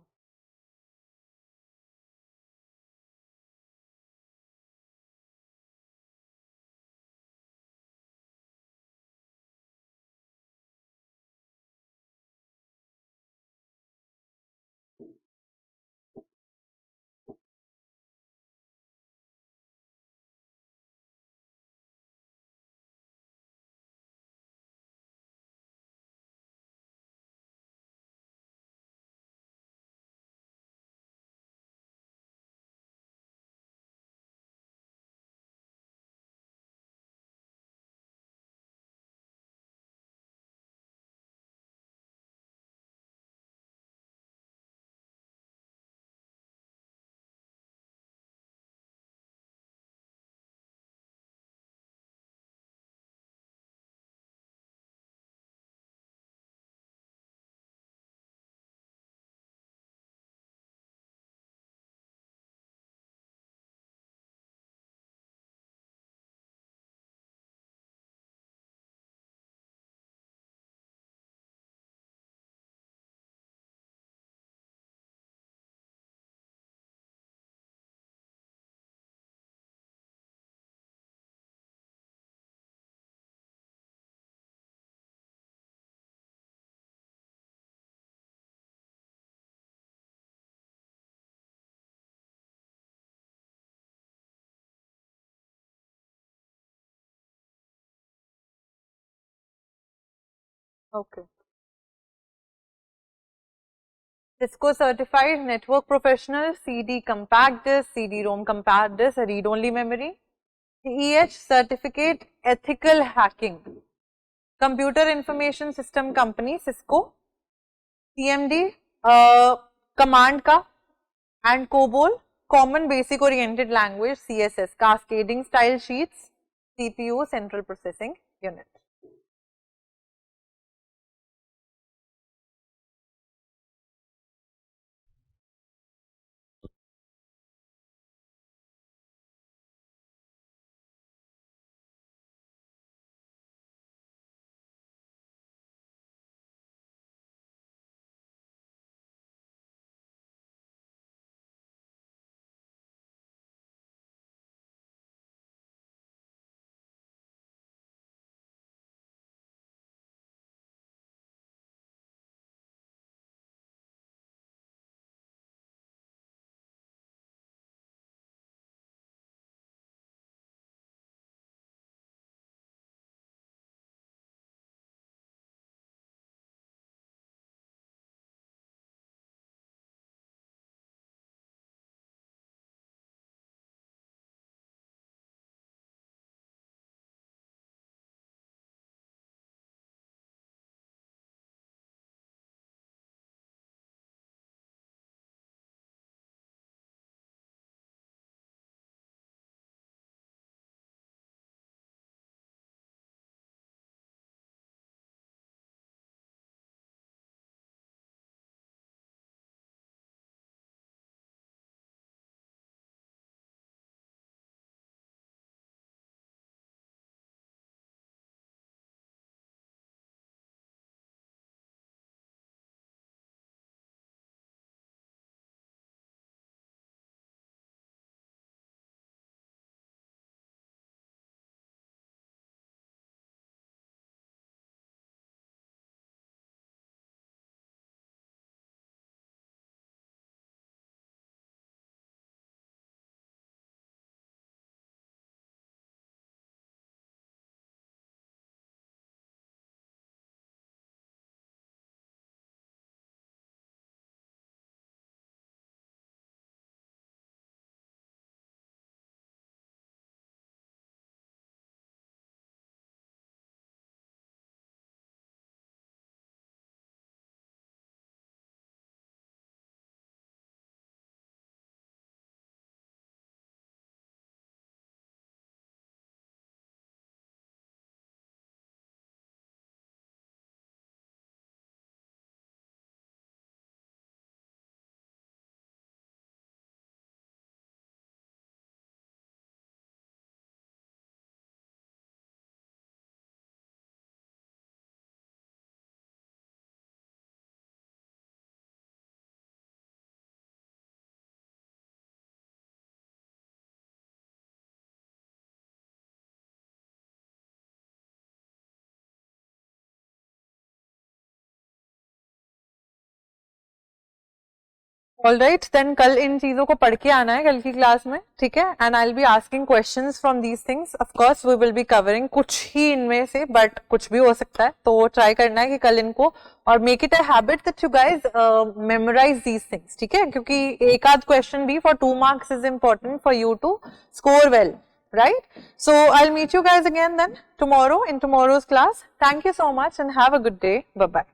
Okay. Cisco Certified Network Professional, CD Compact Disk, CD-ROM Compact Disk, Read-Only Memory. CEH Certificate Ethical Hacking. Computer Information System Company, Cisco. CMD, Command का and COBOL, Common Basic Oriented Language, CSS, Cascading Style Sheets, CPU, Central Processing Unit. All right, then कल इन चीजों को पढ़ के आना है कल की क्लास में, ठीक है। And I will be asking questions from these things, of course we will be covering कुछ ही इनमें से, बट कुछ भी हो सकता है, तो ट्राई करना है कि कल इनको, और make it a habit that you guys memorise these things, ठीक है, क्योंकि एक आध क्वेश्चन भी for 2 marks is important for you to score well, right? So I'll meet you guys again then tomorrow in tomorrow's class. Thank you so much and have a good day. Bye bye.